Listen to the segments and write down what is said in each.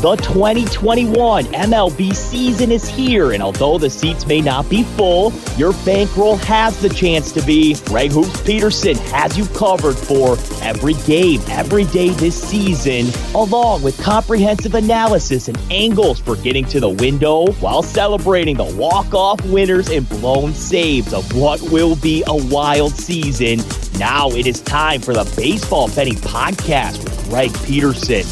The 2021 MLB season is here, and although the seats may not be full, your bankroll has the chance to be. Greg Hoops Peterson has you covered for every game, every day this season, along with comprehensive analysis and angles for getting to the window while celebrating the walk-off winners and blown saves of what will be a wild season. Now it is time for the Baseball Betting Podcast with Greg Peterson.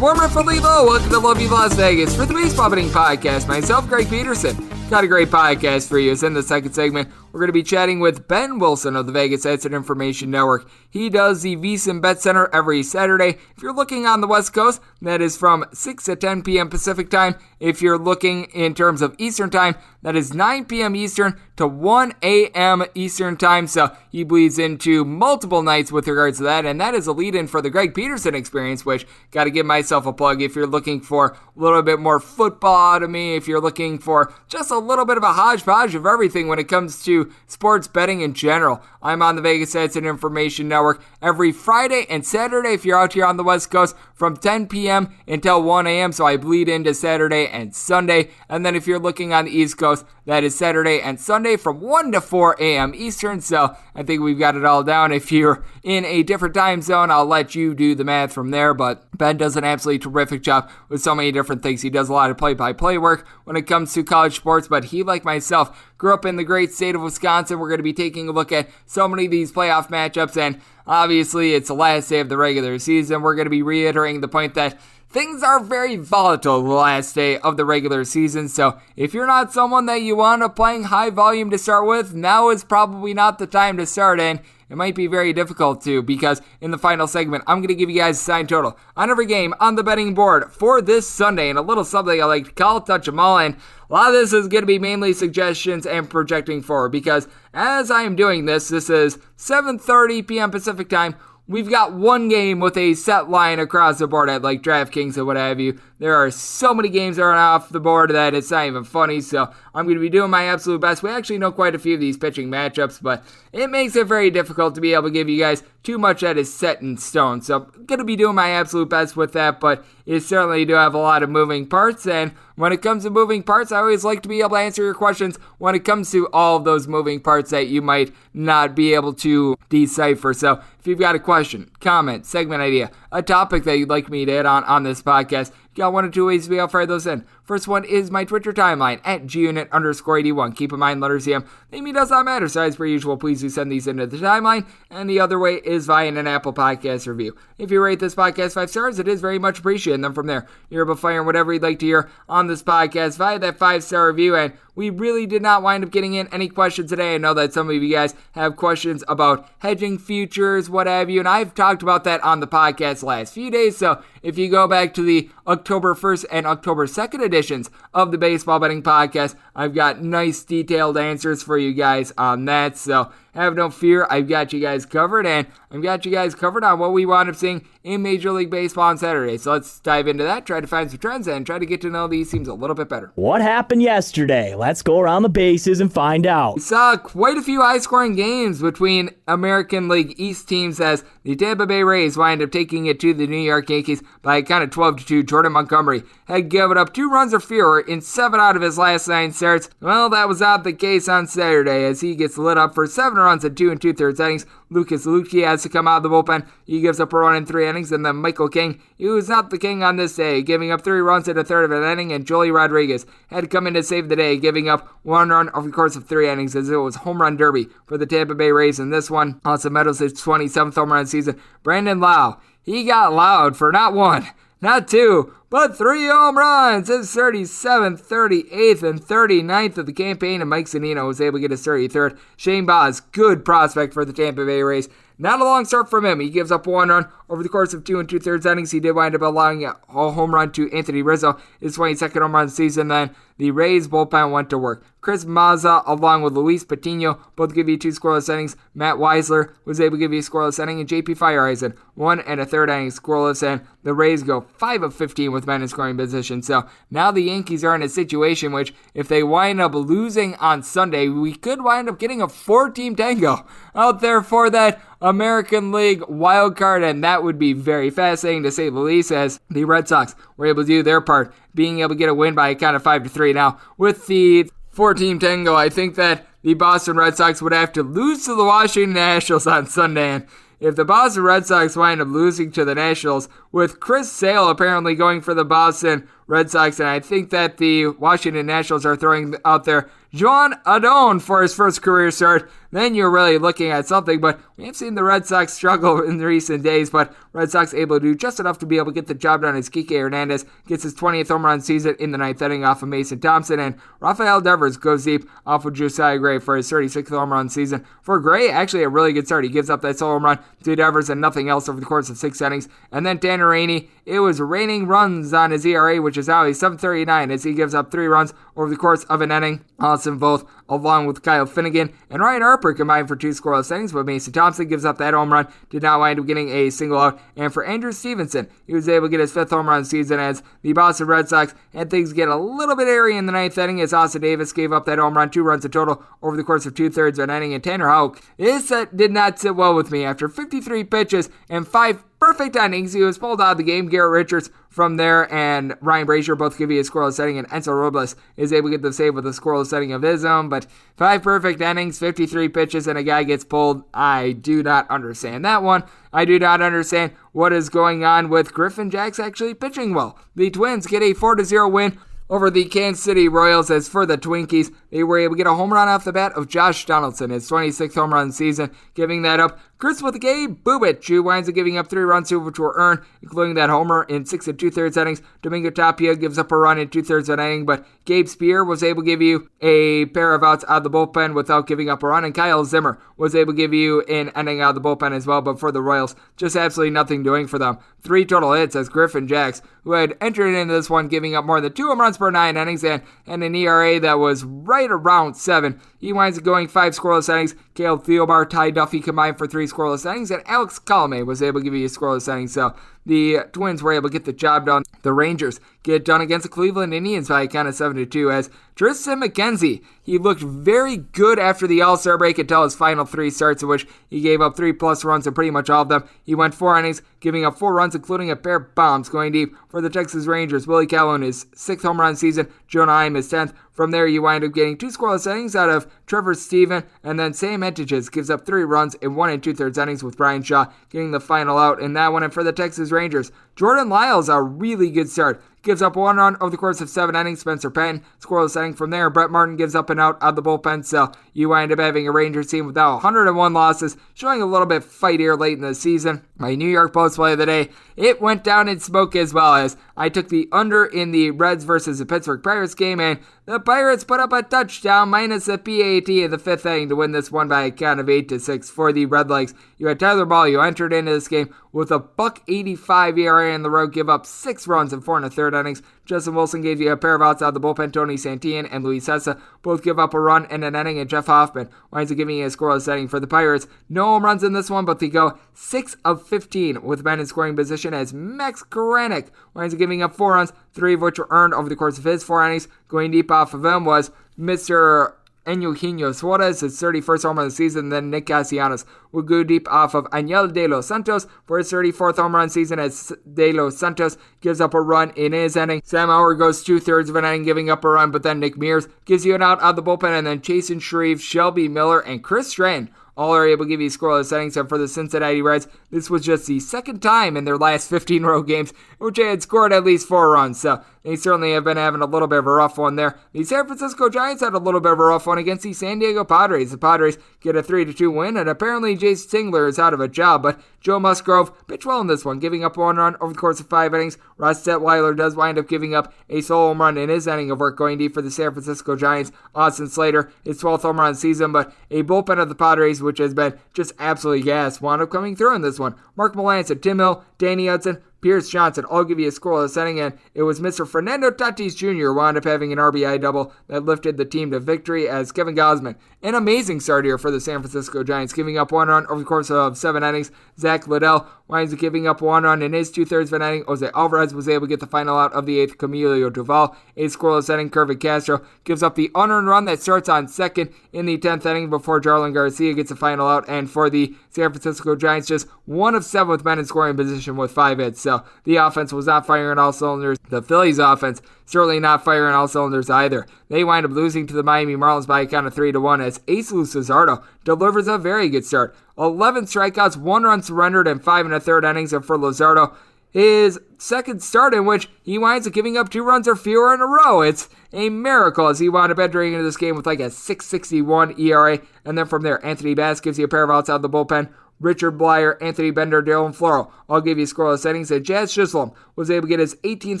Warmer for Levo, welcome to Love You Las Vegas for the Baseball Betting Podcast. Myself, Greg Peterson, got a great podcast for you. It's in the second segment. We're going to be chatting with Ben Wilson of the Vegas Odds and Information Network. He does the VSIN Bet Center every Saturday. If you're looking on the West Coast, that is from 6 to 10 p.m. Pacific Time. If you're looking in terms of Eastern Time, that is 9 p.m. Eastern to 1 a.m. Eastern Time. So he bleeds into multiple nights with regards to that. And that is a lead-in for the Greg Peterson experience, which got to give myself a plug. If you're looking for a little bit more football out of me, if you're looking for just a little bit of a hodgepodge of everything when it comes to sports betting in general, I'm on the Vegas Odds and Information Network every Friday and Saturday if you're out here on the West Coast from 10 p.m. until 1 a.m. So I bleed into Saturday and Sunday. And then if you're looking on the East Coast, that is Saturday and Sunday from 1 to 4 a.m. Eastern. So I think we've got it all down. If you're in a different time zone, I'll let you do the math from there. But Ben does an absolutely terrific job with so many different things. He does a lot of play-by-play work when it comes to college sports, but he, like myself, grew up in the great state of Wisconsin. We're going to be taking a look at so many of these playoff matchups, and obviously it's the last day of the regular season. We're going to be reiterating the point that things are very volatile the last day of the regular season, so if you're not someone that you want up playing high volume to start with, now is probably not the time to start in. It might be very difficult to, because in the final segment, I'm going to give you guys a sign total on every game on the betting board for this Sunday, and a little something I like to call touch 'em all, and a lot of this is going to be mainly suggestions and projecting forward, because as I am doing this is 7:30 p.m. Pacific Time. We've got one game with a set line across the board at like DraftKings or what have you. There are so many games that are off the board that it's not even funny, so I'm going to be doing my absolute best. We actually know quite a few of these pitching matchups, but it makes it very difficult to be able to give you guys too much that is set in stone. So I'm going to be doing my absolute best with that, but it certainly do have a lot of moving parts, and when it comes to moving parts, I always like to be able to answer your questions when it comes to all of those moving parts that you might not be able to decipher. So if you've got a question, comment, segment idea, a topic that you'd like me to hit on this podcast, you got one or two ways to be able to fire those in. First one is my Twitter timeline at gunit_81. Keep in mind, letters CM. Name me does not matter. So as per usual, please do send these into the timeline. And the other way is via an Apple Podcast review. If you rate this podcast 5 stars, it is very much appreciated. And then from there, you're able to fire whatever you'd like to hear on this podcast via that 5-star review. And we really did not wind up getting in any questions today. I know that some of you guys have questions about hedging futures, what have you, and I've talked about that on the podcast the last few days. So if you go back to the October 1st and October 2nd editions of the Baseball Betting Podcast, I've got nice detailed answers for you guys on that. So have no fear, I've got you guys covered, and I've got you guys covered on what we wound up seeing in Major League Baseball on Saturday. So let's dive into that, try to find some trends, and try to get to know these teams a little bit better. What happened yesterday? Let's go around the bases and find out. We saw quite a few high-scoring games between American League East teams as the Tampa Bay Rays wind up taking it to the New York Yankees by a count of 12-2. Jordan Montgomery had given up 2 runs or fewer in 7 out of his last 9 starts. Well, that was not the case on Saturday as he gets lit up for 7 runs in 2 2/3 innings. Lucas Luetge has to come out of the bullpen. He gives up a run in 3 innings, and then Michael King, he was not the king on this day, giving up 3 runs in a third of an inning, and Joely Rodriguez had to come in to save the day, giving up 1 run over the course of 3 innings as it was home run derby for the Tampa Bay Rays in this one. Austin Meadows, his 27th home run season. Brandon Lau, he got loud for not 1, not 2, but 3 home runs, his 37th, 38th, and 39th of the campaign, and Mike Zunino was able to get his 33rd. Shane Baz, good prospect for the Tampa Bay Rays. Not a long start from him. He gives up 1 run over the course of 2 2/3 innings. He did wind up allowing a home run to Anthony Rizzo, his 22nd home run of the season. Then the Rays bullpen went to work. Chris Mazza, along with Luis Patino, both give you 2 scoreless innings. Matt Weisler was able to give you a scoreless inning, and JP Fireeisen, 1 1/3 innings scoreless, and the Rays go 5 of 15 with with men in scoring position. So now the Yankees are in a situation which, if they wind up losing on Sunday, we could wind up getting a 4-team tango out there for that American League wild card, and that would be very fascinating to say the least, as the Red Sox were able to do their part, being able to get a win by a count of 5-3. Now, with the 4-team tango, I think that the Boston Red Sox would have to lose to the Washington Nationals on Sunday, and if the Boston Red Sox wind up losing to the Nationals, with Chris Sale apparently going for the Boston Red Sox, and I think that the Washington Nationals are throwing out there Joan Adon for his first career start, then you're really looking at something. But we have seen the Red Sox struggle in recent days, but Red Sox able to do just enough to be able to get the job done as Kike Hernandez gets his 20th home run season in the 9th inning off of Mason Thompson, and Rafael Devers goes deep off of Josiah Gray for his 36th home run season. For Gray, actually a really good start. He gives up that solo home run to Devers and nothing else over the course of 6 innings. And then Tanner Rainey, it was raining runs on his ERA, which is now a 7.39 as he gives up 3 runs over the course of an inning. Austin Voth, along with Kyle Finnegan and Ryan Harper, combined for 2 scoreless innings, but Mason Thompson gives up that home run, did not wind up getting a single out. And for Andrew Stevenson, he was able to get his 5th home run season as the Boston Red Sox had things get a little bit airy in the 9th inning as Austin Davis gave up that home run, 2 runs in total over the course of 2/3 of an inning. And Tanner Houck, this did not sit well with me. After 53 pitches and 5 perfect innings, he was pulled out of the game. Garrett Richards from there and Ryan Brazier both give you a scoreless inning, and Enzo Robles is able to get the save with a scoreless inning of his own. But 5 perfect innings, 53 pitches, and a guy gets pulled. I do not understand that one. I do not understand what is going on with Griffin Jax actually pitching well. The Twins get a 4-0 win over the Kansas City Royals. As for the Twinkies, they were able to get a home run off the bat of Josh Donaldson, his 26th home run season, giving that up. Chris with Gabe Bubich, who winds up giving up 3 runs, which were earned, including that homer in 6 2/3 innings. Domingo Tapia gives up a run in 2/3 of an inning, but Gabe Spear was able to give you a pair of outs out of the bullpen without giving up a run, and Kyle Zimmer was able to give you an inning out of the bullpen as well. But for the Royals, just absolutely nothing doing for them. 3 total hits as Griffin Jax, who had entered into this one giving up more than 2 home runs per 9 innings and an ERA that was right around 7. He winds up going 5 scoreless innings. Caleb Thielbar, Ty Duffy combined for 3 scoreless innings, and Alex Colomé was able to give you a scoreless inning. So the Twins were able to get the job done. The Rangers get done against the Cleveland Indians by a count of 7-2 as Tristan McKenzie, he looked very good after the All-Star break until his final 3 starts, in which he gave up 3+ runs in pretty much all of them. He went 4 innings, giving up 4 runs, including a pair of bombs going deep for the Texas Rangers. Willie Calhoun, his 6th home run season. Jonah Heim, his 10th. From there, you wind up getting 2 scoreless innings out of Trevor Stephen, and then Sam Entiges gives up 3 runs in 1 2/3 innings with Brian Shaw getting the final out in that one. And for the Texas Rangers, Jordan Lyles, a really good start. Gives up 1 run over the course of 7 innings. Spencer Patton, scoreless inning from there. Brett Martin gives up an out of the bullpen. So you wind up having a Rangers team without 101 losses, showing a little bit of fight here late in the season. My New York Post play of the day, it went down in smoke as well, as I took the under in the Reds versus the Pittsburgh Pirates game, and the Pirates put up a touchdown minus a PAT in the 5th inning to win this one by a count of 8-6 for the Redlegs. You had Tyler Ball, you entered into this game with a .85 ERA on the road, give up 6 runs in 4 1/3 innings. Justin Wilson gave you a pair of outs out of the bullpen. Tony Santillan and Luis Cessa both give up a run in an inning, and Jeff Hoffman winds up giving you a scoreless inning for the Pirates. No home runs in this one, but they go 6 of 15 with men in scoring position, as Max Koranic winds up giving up 4 runs, 3 of which were earned over the course of his 4 innings. Going deep off of him was Mr. Eugenio Suarez, his 31st home run of the season. Then Nick Castellanos will go deep off of Añel De Los Santos for his 34th home run season, as De Los Santos gives up a run in his inning. Sam Howard goes 2/3 of an inning giving up a run, but then Nick Mears gives you an out of the bullpen, and then Chasen Shreve, Shelby Miller, and Chris Stratton all are able to give you scoreless innings. And for the Cincinnati Reds, this was just the 2nd time in their last 15 road games which they had scored at least 4 runs. So they certainly have been having a little bit of a rough one there. The San Francisco Giants had a little bit of a rough one against the San Diego Padres. The Padres get a 3-2 win, and apparently Jason Tingler is out of a job, but Joe Musgrove pitched well in this one, giving up 1 run over the course of 5 innings. Ross Detweiler does wind up giving up a solo home run in his inning of work going deep for the San Francisco Giants. Austin Slater, his 12th home run season, but a bullpen of the Padres, which has been just absolutely gas, wound up coming through in this one. Mark Melancon, Tim Hill, Danny Hudson, Pierce Johnson all give you a scoreless inning, and it was Mr. Fernando Tatis Jr. wound up having an RBI double that lifted the team to victory, as Kevin Gausman, an amazing start here for the San Francisco Giants, giving up 1 run over the course of 7 innings. Zach Liddell winds up giving up 1 run in his 2/3 of an inning. Jose Alvarez was able to get the final out of the 8th. Camilo Doval, a scoreless inning. Kervin Castro gives up the unearned run that starts on second in the 10th inning before Jarlin Garcia gets the final out. And for the San Francisco Giants, just 1 of 7 with men in scoring position with 5 hits. So the offense was not firing on all cylinders. The Phillies offense certainly not firing on all cylinders either. They wind up losing to the Miami Marlins by a count of 3-1 as Ace Luis Luzardo delivers a very good start. 11 strikeouts, 1 run surrendered, and 5 1/3 innings. And for Luzardo, his second start in which he winds up giving up 2 runs or fewer in a row. It's a miracle as he wound up entering into this game with like a 6.61 ERA. And then from there, Anthony Bass gives you a pair of outs out of the bullpen. Richard Blyer, Anthony Bender, Dylan Floro all give you scoreless innings. And Jazz Chisholm was able to get his 18th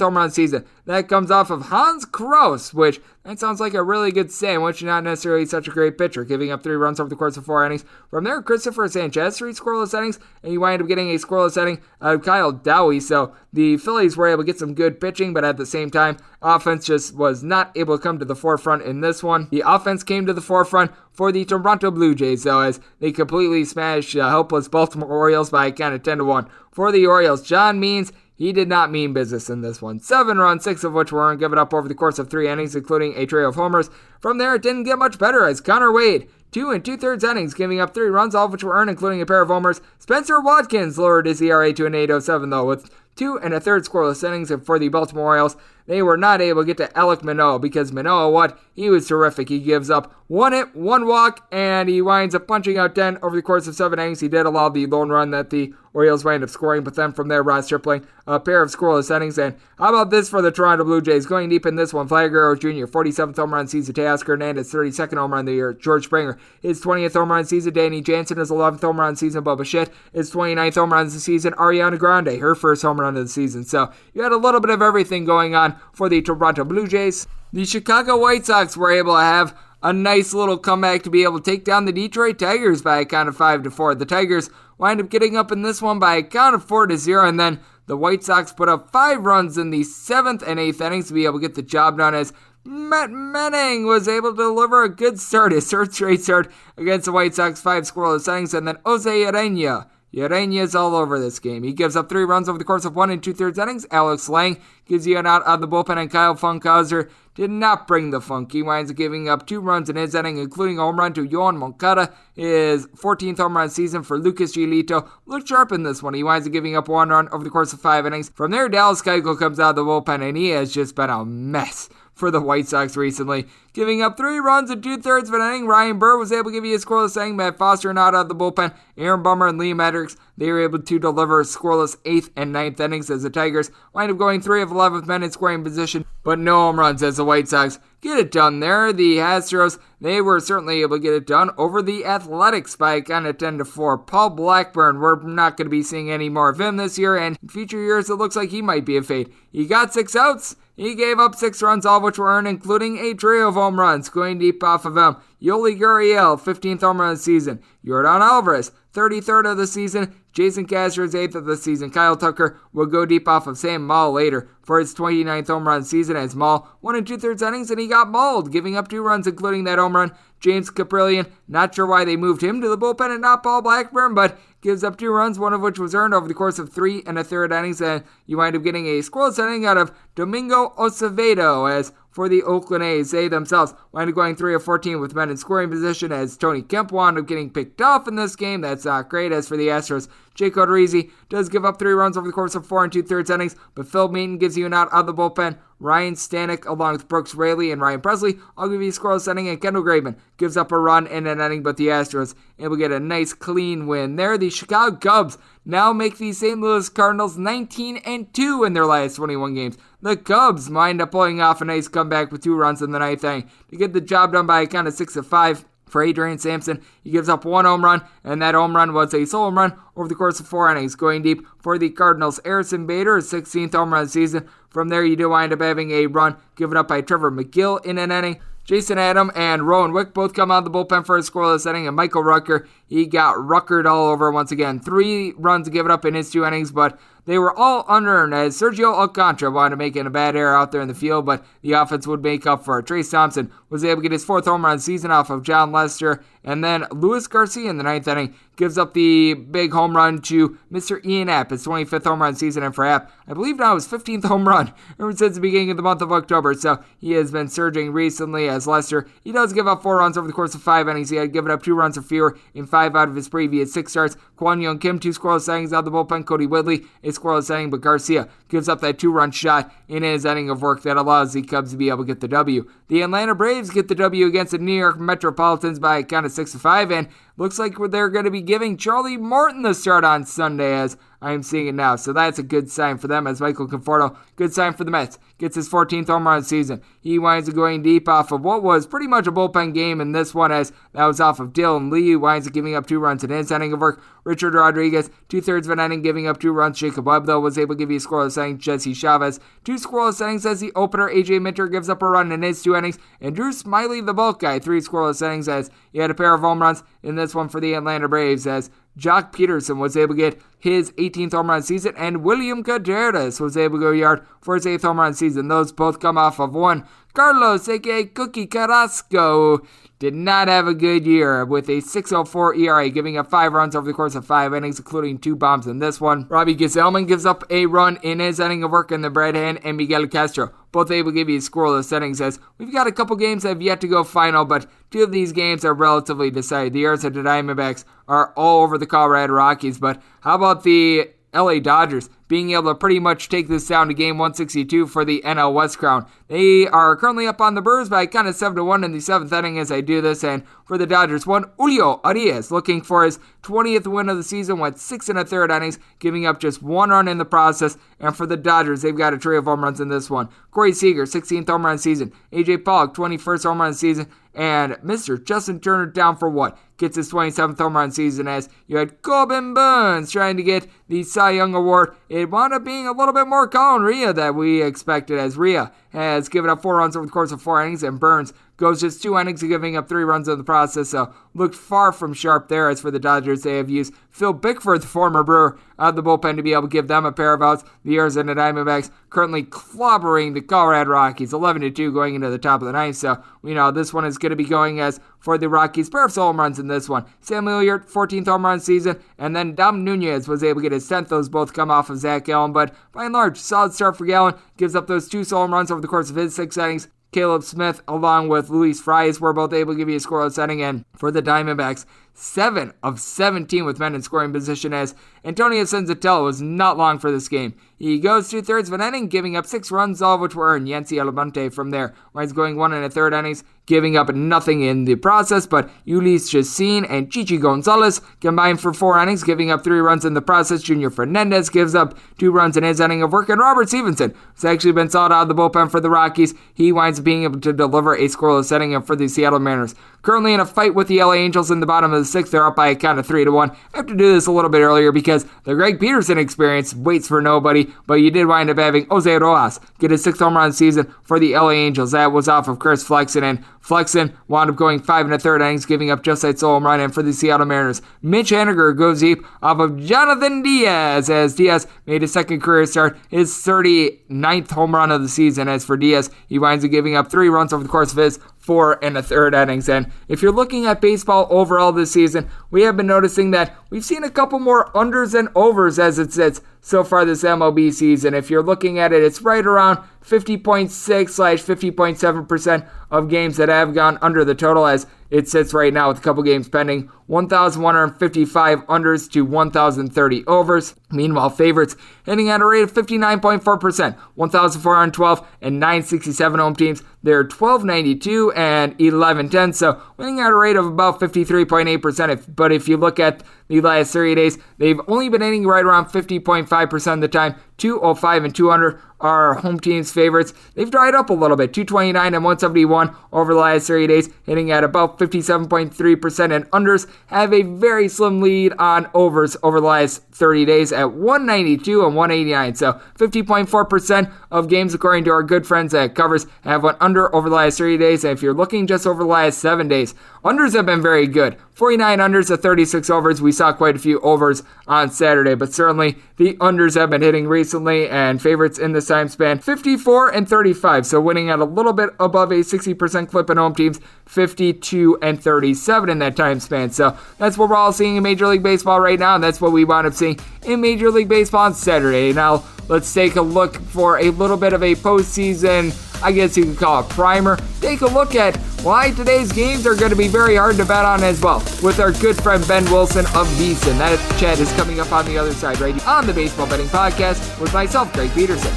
home run of the season. That comes off of Hans Kraus, which that sounds like a really good sandwich, not necessarily such a great pitcher, giving up 3 runs over the course of 4 innings. From there, Christopher Sanchez, 3 scoreless innings, and you wind up getting a scoreless inning out of Kyle Dowie. So the Phillies were able to get some good pitching, but at the same time, offense just was not able to come to the forefront in this one. The offense came to the forefront for the Toronto Blue Jays, though, as they completely smashed helpless Baltimore Orioles by a count of 10-1. For the Orioles, John Means, he did not mean business in this one. 7 runs, 6 of which were given up over the course of 3 innings, including a trio of homers. From there, it didn't get much better as Connor Wade, 2 2/3 innings, giving up 3 runs, all of which were earned, including a pair of homers. Spencer Watkins lowered his ERA to an 8.07, though, with 2 1/3 scoreless innings. And for the Baltimore Orioles, they were not able to get to Alek Manoah because Manoah, he was terrific. He gives up 1 hit, 1 walk, and he winds up punching out 10 over the course of 7 innings. He did allow the lone run that the Orioles wind up scoring, but then from there, Ross Stripling, a pair of scoreless innings. And how about this for the Toronto Blue Jays? Going deep in this one, Vlad Guerrero Jr., 47th home run season. Teoscar Hernandez, 32nd home run of the year. George Springer, his 20th home run season. Danny Jansen, his 11th home run season. Bubba Schitt, his 29th home run of the season. Ariana Grande, her first home run of the season. So you had a little bit of everything going on for the Toronto Blue Jays. The Chicago White Sox were able to have a nice little comeback to be able to take down the Detroit Tigers by a count of 5-4. The Tigers wind up getting up in this one by a count of 4-0, and then the White Sox put up 5 runs in the 7th and 8th innings to be able to get the job done as Matt Manning was able to deliver a good start, his third straight start against the White Sox, 5 scoreless innings, and then Jose Urena. Urena's all over this game. He gives up 3 runs over the course of 1 2/3 innings. Alex Lang gives you an out of the bullpen, and Kyle Funkhauser did not bring the funk. He winds up giving up 2 runs in his inning, including a home run to Yohan Moncada, his 14th home run season. For Lucas Giolito, looked sharp in this one. He winds up giving up 1 run over the course of 5 innings. From there, Dallas Keuchel comes out of the bullpen, and he has just been a mess for the White Sox recently, giving up 3 runs in 2/3 of an inning. Ryan Burr was able to give you a scoreless inning. Matt Foster not out of the bullpen. Aaron Bummer and Liam Hendricks, they were able to deliver scoreless 8th and 9th innings as the Tigers wind up going 3 of 11 with men in scoring position, but no home runs as the White Sox get it done there. The Astros, they were certainly able to get it done over the Athletics by a count of 10-4. Paul Blackburn, we're not going to be seeing any more of him this year, and in future years it looks like he might be a fade. He got 6 outs. He gave up 6 runs, all of which were earned, including a trio of home runs. Going deep off of him, Yoli Gurriel, 15th home run of the season. Yordan Alvarez, 33rd of the season. Jason Castro, 8th of the season. Kyle Tucker will go deep off of Sam Maul later for his 29th home run season as Maul 1 2/3 innings, and he got mauled, giving up 2 runs, including that home run. James Caprillion, not sure why they moved him to the bullpen and not Paul Blackburn, but gives up 2 runs, 1 of which was earned over the course of 3 1/3 innings, and you wind up getting a scoreless inning out of Domingo Acevedo. As for the Oakland A's, they themselves wind up going 3 of 14 with men in scoring position as Tony Kemp wound up getting picked off in this game. That's not great. As for the Astros, Jake Odorizzi does give up 3 runs over the course of 4 2/3 innings, but Phil Meaton gives you an out of the bullpen. Ryan Stanek, along with Brooks Raley and Ryan Presley, I'll give you a scoreless inning, and Kendall Graveman gives up a run in an inning, but the Astros able to get a nice clean win there. The Chicago Cubs now make the St. Louis Cardinals 19-2 in their last 21 games. The Cubs wind up pulling off a nice comeback with 2 runs in the 9th inning to get the job done by a count of 6-5. For Adrian Sampson, he gives up 1 home run, and that home run was a solo home run over the course of 4 innings. Going deep for the Cardinals, Harrison Bader, his 16th home run season. From there, you do wind up having a run given up by Trevor McGill in an inning. Jason Adam and Rowan Wick both come out of the bullpen for a scoreless inning, and Michael Rucker, he got Ruckered all over once again. 3 runs given up in his 2 innings, but they were all unearned as Sergio Alcantara wound up making a bad error out there in the field, but the offense would make up for it. Trace Thompson was able to get his 4th home run season off of John Lester, and then Luis Garcia in the 9th inning gives up the big home run to Mr. Ian Happ, his 25th home run season, and for Happ, I believe now his 15th home run ever since the beginning of the month of October, so he has been surging recently as Lester. He does give up 4 runs over the course of 5 innings. He had given up 2 runs or fewer in 5 out of his previous 6 starts. Kwon Young Kim, 2 scoreless innings out of the bullpen. Cody Whitley, a scoreless inning, but Garcia gives up that 2-run shot in his inning of work that allows the Cubs to be able to get the W. The Atlanta Braves get the W against the New York Metropolitans by a count of 6-5, and looks like they're going to be giving Charlie Morton the start on Sunday as I am seeing it now. So that's a good sign for them as Michael Conforto, good sign for the Mets, gets his 14th home run season. He winds up going deep off of what was pretty much a bullpen game in this one as that was off of Dylan Lee, winds up giving up 2 runs in his inning of work. Richard Rodriguez, 2/3 of an inning, giving up 2 runs. Jacob Webb, though, was able to give you a scoreless inning. Jesse Chavez, 2 scoreless innings as the opener. AJ Minter gives up a run in his 2 innings. And Drew Smiley, the bulk guy, 3 scoreless innings as he had a pair of home runs in this one for the Atlanta Braves as Jock Peterson was able to get his 18th home run season, and William Contreras was able to go yard for his 8th home run season. Those both come off of one. Carlos, a.k.a. Cookie Carrasco, did not have a good year with a 6.04 ERA, giving up 5 runs over the course of 5 innings, including 2 bombs in this one. Robbie Gesellman gives up a run in his inning of work in the Brad Hand, and Miguel Castro both able to give you scoreless innings as we've got a couple games that have yet to go final, but 2 of these games are relatively decided. The Arizona Diamondbacks are all over the Colorado Rockies, but how about the LA Dodgers being able to pretty much take this down to game 162 for the NL West crown? They are currently up on the Brewers by kind of 7-1 in the 7th inning as I do this, and for the Dodgers, Julio Arias looking for his 20th win of the season, went 6 1/3 innings, giving up just 1 run in the process, and for the Dodgers, they've got a trio of home runs in this one. Corey Seager, 16th home run season. AJ Pollock, 21st home run season. And Mr. Justin Turner down for what? Gets his 27th home run season as you had Corbin Burns trying to get the Cy Young Award. It wound up being a little bit more Colin Ria that we expected as Ria has given up 4 runs over the course of 4 innings and Burns goes just 2 innings, giving up 3 runs in the process, so looked far from sharp there. As for the Dodgers, they have used Phil Bickford, the former Brewer, out of the bullpen to be able to give them a pair of outs. The Arizona Diamondbacks currently clobbering the Colorado Rockies, 11-2 going into the top of the 9th, so we know this one is going to be going as for the Rockies. Pair of home runs in this one. Sam Hilliard, 14th home run season, and then Dom Nunez was able to get his 10th. Those both come off of Zach Gallen, but by and large, solid start for Gallen. Gives up those 2 home runs over the course of his 6 innings. Caleb Smith along with Luis Fries were both able to give you a scoreless inning, and for the Diamondbacks, 7 of 17 with men in scoring position as Antonio Senzatella was not long for this game. He goes 2/3 of an inning, giving up 6 runs, all of which were earned. Yancy Almonte from there, where he's going 1 1/3 innings, giving up nothing in the process, but Ulis Chacin and Chichi Gonzalez combined for 4 innings, giving up 3 runs in the process. Junior Fernandez gives up 2 runs in his inning of work, and Robert Stevenson has actually been sought out of the bullpen for the Rockies. He winds up being able to deliver a scoreless inning for the Seattle Mariners. Currently in a fight with the LA Angels in the bottom of the 6th, they're up by a count of 3-1. I have to do this a little bit earlier because the Greg Peterson experience waits for nobody, but you did wind up having Jose Rojas get his 6th home run season for the LA Angels. That was off of Chris Flexen, and Flexen wound up going 5 1/3 innings, giving up just that solo home run. And for the Seattle Mariners, Mitch Haniger goes deep off of Jonathan Diaz as Diaz made his 2nd career start, his 39th home run of the season. As for Diaz, he winds up giving up 3 runs over the course of his 4 1/3 innings. And if you're looking at baseball overall this season, we have been noticing that we've seen a couple more unders and overs as it sits so far this MLB season. If you're looking at it, it's right around 50.6/50.7% of games that have gone under the total as it sits right now with a couple games pending. 1,155 unders to 1,030 overs. Meanwhile, favorites hitting at a rate of 59.4%, 1,412 and 967 home teams. They're 1,292 and 1110, so winning at a rate of about 53.8%. But if you look at the last 30 days, they've only been hitting right around 50.5% of the time. 205 and 200 are home teams' favorites. They've dried up a little bit, 229 and 171 over the last 30 days, hitting at about 57.3%, and unders have a very slim lead on overs over the last 30 days at 192 and 189. So 50.4% of games, according to our good friends at Covers, have went under over the last 30 days. And if you're looking just over the last 7 days, Unders have been very good. 49 unders to 36 overs. We saw quite a few overs on Saturday, but certainly the unders have been hitting recently, and favorites in this time span, 54 and 35. So winning at a little bit above a 60% clip in home teams, 52 and 37 in that time span. So that's what we're all seeing in Major League Baseball right now, and that's what we wound up seeing in Major League Baseball on Saturday. Now, let's take a look for a little bit of a postseason, I guess you could call it primer. Take a look at why today's games are going to be very hard to bet on as well with our good friend Ben Wilson of VSIN. That chat is coming up on the other side right here on the Baseball Betting Podcast with myself, Greg Peterson.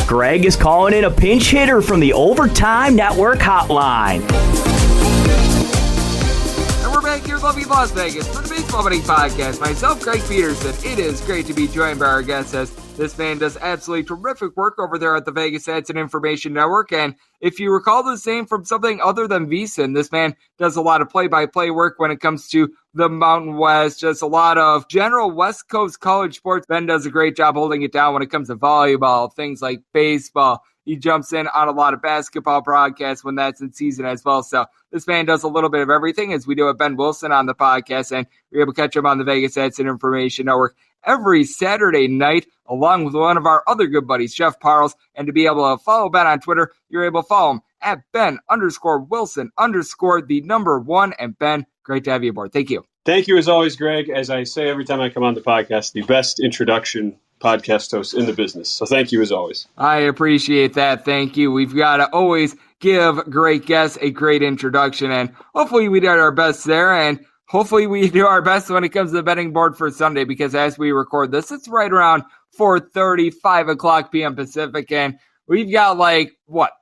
Greg is calling in a pinch hitter from the Overtime Network hotline. And we're back here in lovely Las Vegas for the Baseball Betting Podcast. Myself, Greg Peterson. It is great to be joined by our guest, as this man does absolutely terrific work over there at the Vegas Stats and Information Network. And if you recall the same from something other than VSiN, this man does a lot of play-by-play work when it comes to the Mountain West, just a lot of general West Coast college sports. Ben does a great job holding it down when it comes to volleyball, things like baseball. He jumps in on a lot of basketball broadcasts when that's in season as well. So this man does a little bit of everything, as we do with Ben Wilson on the podcast, and you're able to catch him on the Vegas Stats and Information Network every Saturday night, along with one of our other good buddies, Jeff Parles. And to be able to follow Ben on Twitter, you're able to follow him at Ben_Wilson_1. And Ben, great to have you aboard. Thank you. Thank you as always, Greg. As I say every time I come on the podcast, the best introduction podcast host in the business. So thank you as always. I appreciate that. Thank you. We've got to always give great guests a great introduction, and hopefully we did our best there, and hopefully we do our best when it comes to the betting board for Sunday, because as we record this, it's right around 4:30, 5 o'clock p.m. Pacific, and we've got 3-4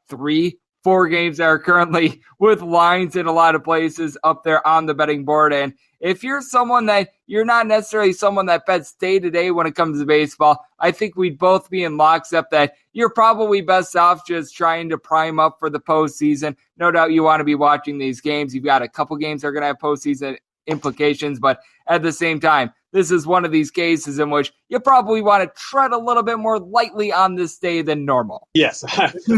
games that are currently with lines in a lot of places up there on the betting board. And if you're someone that you're not necessarily someone that bets day to day when it comes to baseball, I think we'd both be in lockstep that you're probably best off just trying to prime up for the postseason. No doubt you want to be watching these games. You've got a couple games that are going to have postseason implications, but at the same time, this is one of these cases in which you probably want to tread a little bit more lightly on this day than normal. Yes,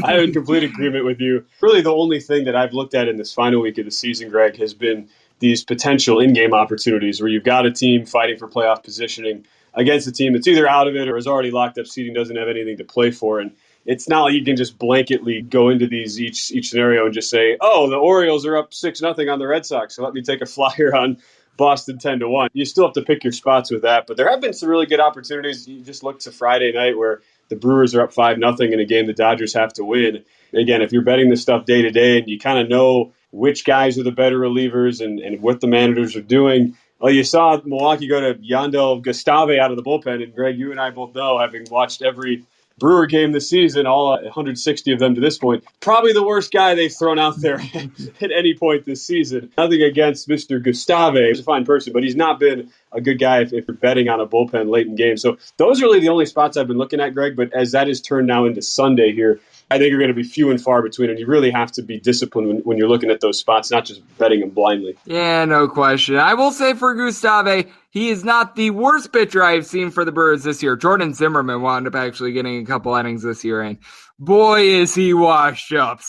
I'm in complete agreement with you. Really, the only thing that I've looked at in this final week of the season, Greg, has been these potential in-game opportunities where you've got a team fighting for playoff positioning against a team that's either out of it or has already locked up seating, doesn't have anything to play for. And it's not like you can just blanketly go into these each scenario and just say, oh, the Orioles are up 6-0 on the Red Sox, so let me take a flyer on Boston 10-1. You still have to pick your spots with that, but there have been some really good opportunities. You just look to Friday night where the Brewers are up 5-0 in a game the Dodgers have to win. Again, if you're betting this stuff day to day and you kind of know which guys are the better relievers and what the managers are doing. Well, you saw Milwaukee go to Yandel Gustave out of the bullpen, and Greg, you and I both know, having watched every Brewer game this season, all 160 of them to this point, probably the worst guy they've thrown out there at any point this season. Nothing against Mr. Gustave. He's a fine person, but he's not been a good guy if you're betting on a bullpen late in games. So those are really the only spots I've been looking at, Greg, but as that is turned now into Sunday here, I think you're going to be few and far between, and you really have to be disciplined when you're looking at those spots, not just betting them blindly. Yeah, no question. I will say for Gustave, he is not the worst pitcher I've seen for the Brewers this year. Jordan Zimmerman wound up actually getting a couple innings this year, and boy, is he washed up.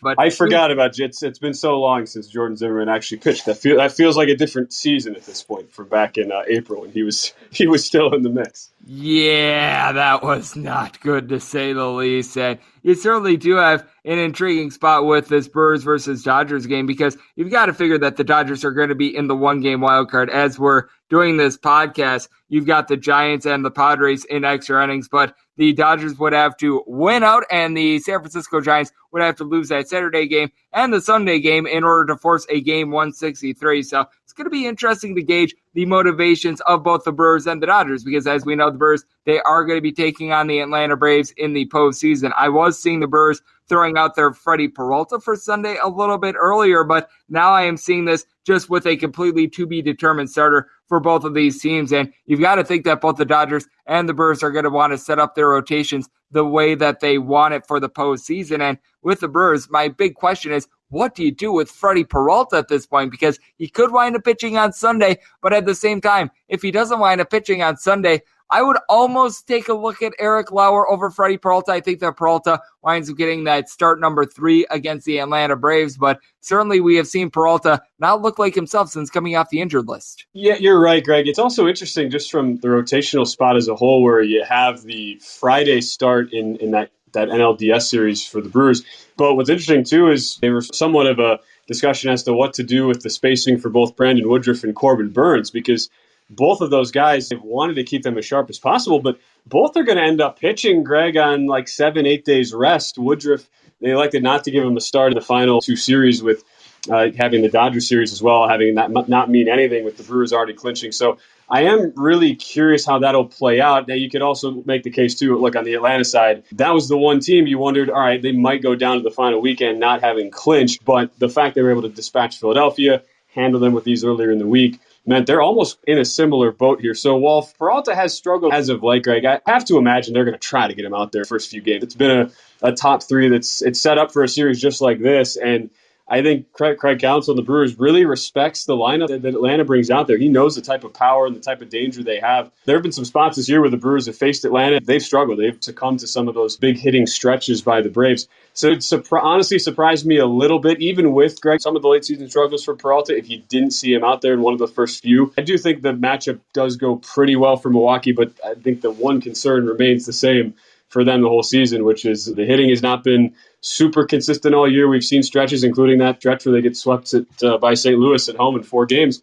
But I forgot about it. It's been so long since Jordan Zimmerman actually pitched. That feels like a different season at this point from back in April when he was still in the mix. Yeah, that was not good to say the least. And you certainly do have an intriguing spot with this Brewers versus Dodgers game, because you've got to figure that the Dodgers are going to be in the one-game wild card. As we're doing this podcast, you've got the Giants and the Padres in extra innings, but the Dodgers would have to win out, and the San Francisco Giants would have to lose that Saturday game and the Sunday game in order to force a game 163. So it's going to be interesting to gauge the motivations of both the Brewers and the Dodgers, because as we know, the Brewers, they are going to be taking on the Atlanta Braves in the postseason. I was seeing the Brewers throwing out their Freddie Peralta for Sunday a little bit earlier, but now I am seeing this just with a completely to-be-determined starter for both of these teams. And you've got to think that both the Dodgers and the Brewers are going to want to set up their rotations the way that they want it for the postseason. And with the Brewers, my big question is, what do you do with Freddie Peralta at this point? Because he could wind up pitching on Sunday, but at the same time, if he doesn't wind up pitching on Sunday, I would almost take a look at Eric Lauer over Freddie Peralta. I think that Peralta winds up getting that start number 3 against the Atlanta Braves, but certainly we have seen Peralta not look like himself since coming off the injured list. Yeah, you're right, Greg. It's also interesting just from the rotational spot as a whole, where you have the Friday start in that NLDS series for the Brewers. But what's interesting, too, is they were somewhat of a discussion as to what to do with the spacing for both Brandon Woodruff and Corbin Burns, because both of those guys, they've wanted to keep them as sharp as possible, but both are going to end up pitching, Greg, on like 7-8 days rest. Woodruff, they elected not to give him a start in the final 2 series with having the Dodgers series as well, having that not mean anything with the Brewers already clinching. So I am really curious how that'll play out. Now, you could also make the case, too, look, on the Atlanta side, that was the one team you wondered, all right, they might go down to the final weekend not having clinched, but the fact they were able to dispatch Philadelphia, handle them with these earlier in the week, meant they're almost in a similar boat here. So while Peralta has struggled as of late, Greg, I have to imagine they're going to try to get him out there first few games. It's been a top 3 it's set up for a series just like this, and I think Craig Counsell and the Brewers really respects the lineup that Atlanta brings out there. He knows the type of power and the type of danger they have. There have been some spots this year where the Brewers have faced Atlanta. They've struggled. They've succumbed to some of those big hitting stretches by the Braves. So it honestly surprised me a little bit, even with, Greg, some of the late season struggles for Peralta, if you didn't see him out there in one of the first few. I do think the matchup does go pretty well for Milwaukee, but I think the one concern remains the same for them the whole season, which is the hitting has not been super consistent all year. We've seen stretches, including that stretch where they get swept by St. Louis at home in 4 games,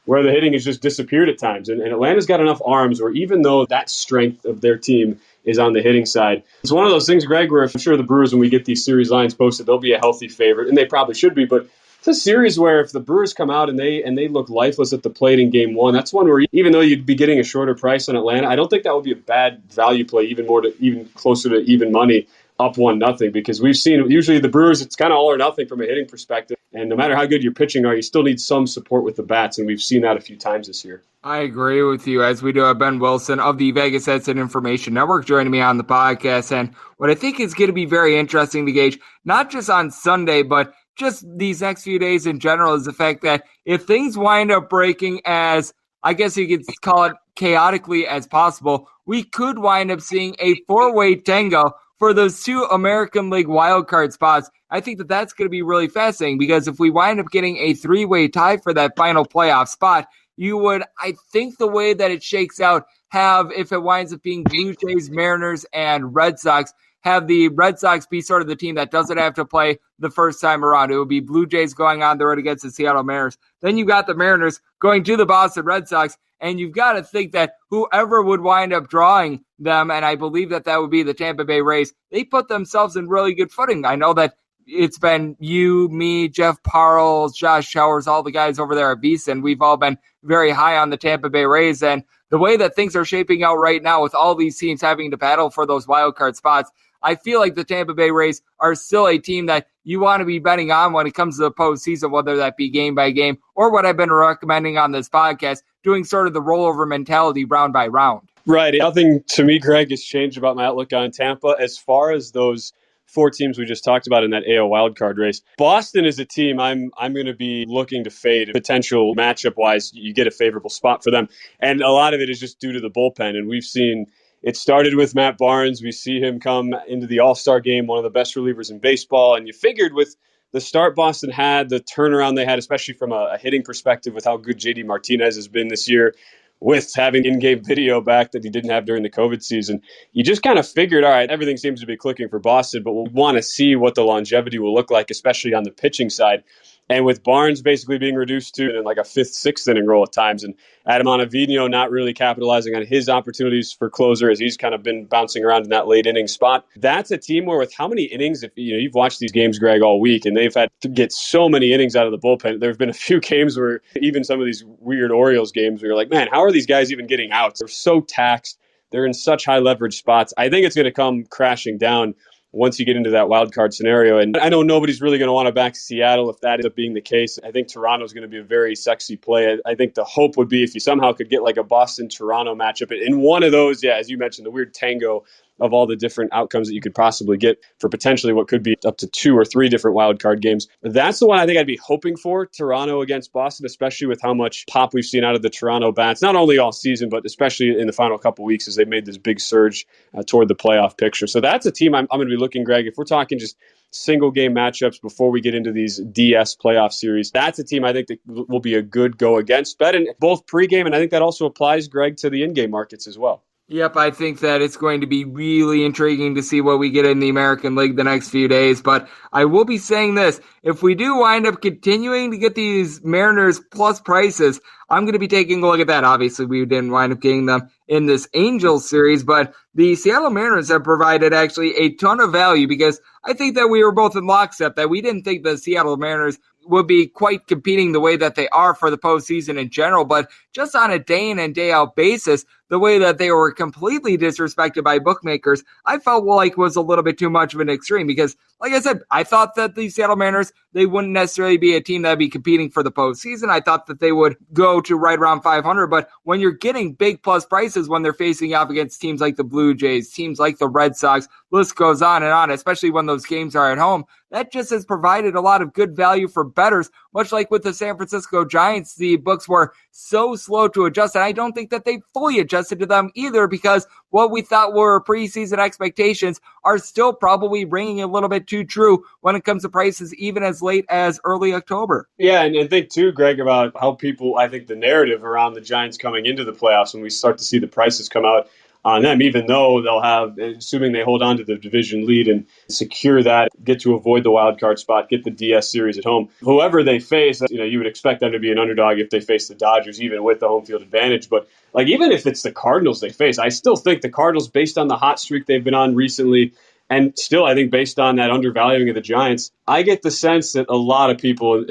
where the hitting has just disappeared at times. And Atlanta's got enough arms where even though that strength of their team is on the hitting side, it's one of those things, Greg, where I'm sure the Brewers, when we get these series lines posted, they'll be a healthy favorite, and they probably should be. But it's a series where if the Brewers come out and they look lifeless at the plate in game 1, that's one where even though you'd be getting a shorter price on Atlanta, I don't think that would be a bad value play, even closer to even money, up 1-0, because we've seen usually the Brewers, it's kind of all or nothing from a hitting perspective. And no matter how good your pitching are, you still need some support with the bats. And we've seen that a few times this year. I agree with you, as we do have Ben Wilson of the Vegas Edge and Information Network joining me on the podcast. And what I think is going to be very interesting to gauge, not just on Sunday, but just these next few days in general, is the fact that if things wind up breaking as, I guess you could call it, chaotically as possible, we could wind up seeing a 4-way tango for those 2 American League wildcard spots. I think that that's going to be really fascinating, because if we wind up getting a 3-way tie for that final playoff spot, you would, I think the way that it shakes out, have, if it winds up being Blue Jays, Mariners, and Red Sox, have the Red Sox be sort of the team that doesn't have to play the first time around. It would be Blue Jays going on the road against the Seattle Mariners. Then you've got the Mariners going to the Boston Red Sox, and you've got to think that whoever would wind up drawing them, and I believe that would be the Tampa Bay Rays, they put themselves in really good footing. I know that it's been you, me, Jeff Parles, Josh Showers, all the guys over there at VSIN. We've all been very high on the Tampa Bay Rays, and the way that things are shaping out right now with all these teams having to battle for those wildcard spots, I feel like the Tampa Bay Rays are still a team that you want to be betting on when it comes to the postseason, whether that be game by game or what I've been recommending on this podcast, doing sort of the rollover mentality round by round. Right. Nothing to me, Greg, has changed about my outlook on Tampa. As far as those 4 teams we just talked about in that AL wildcard race, Boston is a team I'm going to be looking to fade. Potential matchup-wise, you get a favorable spot for them. And a lot of it is just due to the bullpen. And we've seen it started with Matt Barnes. We see him come into the All-Star game, one of the best relievers in baseball. And you figured with the start Boston had, the turnaround they had, especially from a hitting perspective with how good JD Martinez has been this year, with having in-game video back that he didn't have during the COVID season, you just kind of figured, all right, everything seems to be clicking for Boston, but we'll want to see what the longevity will look like, especially on the pitching side. And with Barnes basically being reduced to in like a 5th, 6th inning role at times, and Adam Ottavino not really capitalizing on his opportunities for closer as he's kind of been bouncing around in that late inning spot. That's a team where with how many innings, if you've watched these games, Greg, all week, and they've had to get so many innings out of the bullpen. There have been a few games where even some of these weird Orioles games where you're like, man, how are these guys even getting outs? They're so taxed. They're in such high leverage spots. I think it's going to come crashing down once you get into that wild card scenario. And I know nobody's really going to want to back Seattle if that ends up being the case. I think Toronto's going to be a very sexy play. I think the hope would be if you somehow could get like a Boston-Toronto matchup. In one of those, yeah, as you mentioned, the weird tango of all the different outcomes that you could possibly get for potentially what could be up to 2 or 3 different wild card games. That's the one I think I'd be hoping for, Toronto against Boston, especially with how much pop we've seen out of the Toronto bats, not only all season, but especially in the final couple weeks as they made this big surge toward the playoff picture. So that's a team I'm going to be looking, Greg, if we're talking just single game matchups before we get into these DS playoff series. That's a team I think that will be a good go against bet in both pregame, and I think that also applies, Greg, to the in-game markets as well. Yep, I think that it's going to be really intriguing to see what we get in the American League the next few days. But I will be saying this, if we do wind up continuing to get these Mariners plus prices, I'm going to be taking a look at that. Obviously, we didn't wind up getting them in this Angels series, but the Seattle Mariners have provided actually a ton of value because I think that we were both in lockstep that we didn't think the Seattle Mariners would be quite competing the way that they are for the postseason in general, but just on a day in and day out basis, the way that they were completely disrespected by bookmakers, I felt like was a little bit too much of an extreme because, like I said, I thought that the Seattle Mariners, they wouldn't necessarily be a team that would be competing for the postseason. I thought that they would go to right around 500, but when you're getting big plus prices when they're facing off against teams like the Blue Jays, teams like the Red Sox, list goes on and on, especially when those games are at home, that just has provided a lot of good value for bettors, much like with the San Francisco Giants. The books were so slow to adjust, and I don't think that they fully adjusted to them either because what we thought were preseason expectations are still probably ringing a little bit too true when it comes to prices even as late as early October. Yeah, and think too, Greg, about how people, I think the narrative around the Giants coming into the playoffs when we start to see the prices come out on them, even though they'll have, assuming they hold on to the division lead and secure that, get to avoid the wild card spot, get the DS series at home. Whoever they face, you would expect them to be an underdog if they face the Dodgers, even with the home field advantage. But even if it's the Cardinals they face, I still think the Cardinals, based on the hot streak they've been on recently, and still, I think based on that undervaluing of the Giants, I get the sense that a lot of people,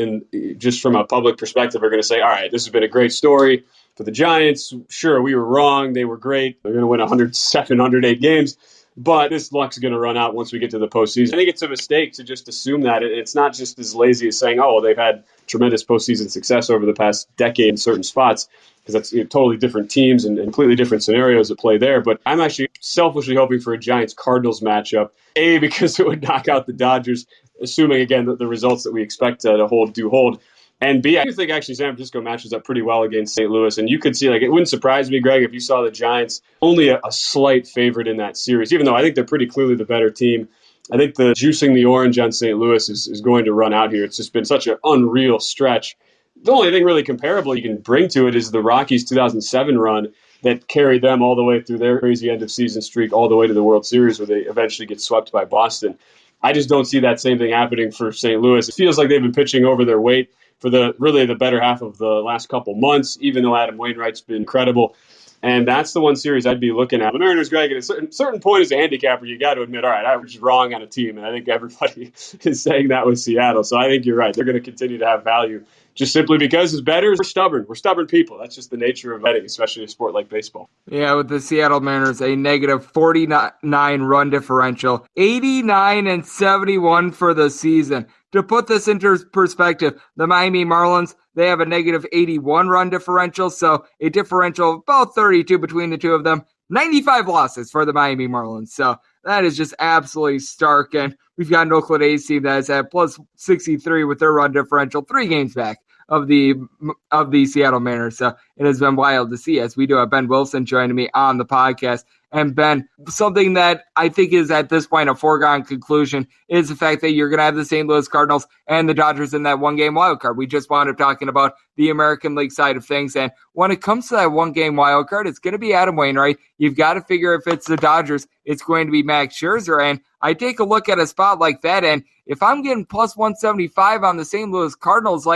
just from a public perspective, are going to say, all right, this has been a great story for the Giants. Sure, we were wrong. They were great. They're going to win 107, 108 games. But this luck's going to run out once we get to the postseason. I think it's a mistake to just assume that. It's not just as lazy as saying, oh, well, they've had tremendous postseason success over the past decade in certain spots, because that's totally different teams and completely different scenarios at play there. But I'm actually selfishly hoping for a Giants-Cardinals matchup, A, because it would knock out the Dodgers, assuming, again, that the results that we expect to hold do hold. And B, I do think actually San Francisco matches up pretty well against St. Louis. And you could see, it wouldn't surprise me, Greg, if you saw the Giants only a slight favorite in that series, even though I think they're pretty clearly the better team. I think the juicing the orange on St. Louis is going to run out here. It's just been such an unreal stretch. The only thing really comparable you can bring to it is the Rockies 2007 run that carried them all the way through their crazy end-of-season streak, all the way to the World Series, where they eventually get swept by Boston. I just don't see that same thing happening for St. Louis. It feels like they've been pitching over their weight for the better half of the last couple months, even though Adam Wainwright's been incredible. And that's the one series I'd be looking at. The Mariners, Greg, at a certain point as a handicapper, you got to admit, all right, I was wrong on a team, and I think everybody is saying that with Seattle. So I think you're right. They're going to continue to have value just simply because as bettors, we're stubborn. We're stubborn people. That's just the nature of betting, especially a sport like baseball. Yeah, with the Seattle Mariners, a negative 49 run differential, 89 and 71 for the season. To put this into perspective, the Miami Marlins, they have a negative 81 run differential, so a differential of about 32 between the two of them. 95 losses for the Miami Marlins, so that is just absolutely stark. And we've got an Oakland A's team that is at plus 63 with their run differential, 3 games back of the Seattle Mariners. So it has been wild to see, as we do have Ben Wilson joining me on the podcast. And Ben, something that I think is at this point a foregone conclusion is the fact that you're going to have the St. Louis Cardinals and the Dodgers in that one-game wild card. We just wound up talking about the American League side of things. And when it comes to that one-game wild card, it's going to be Adam Wainwright. You've got to figure if it's the Dodgers, it's going to be Max Scherzer. And I take a look at a spot like that, and if I'm getting plus 175 on the St. Louis Cardinals,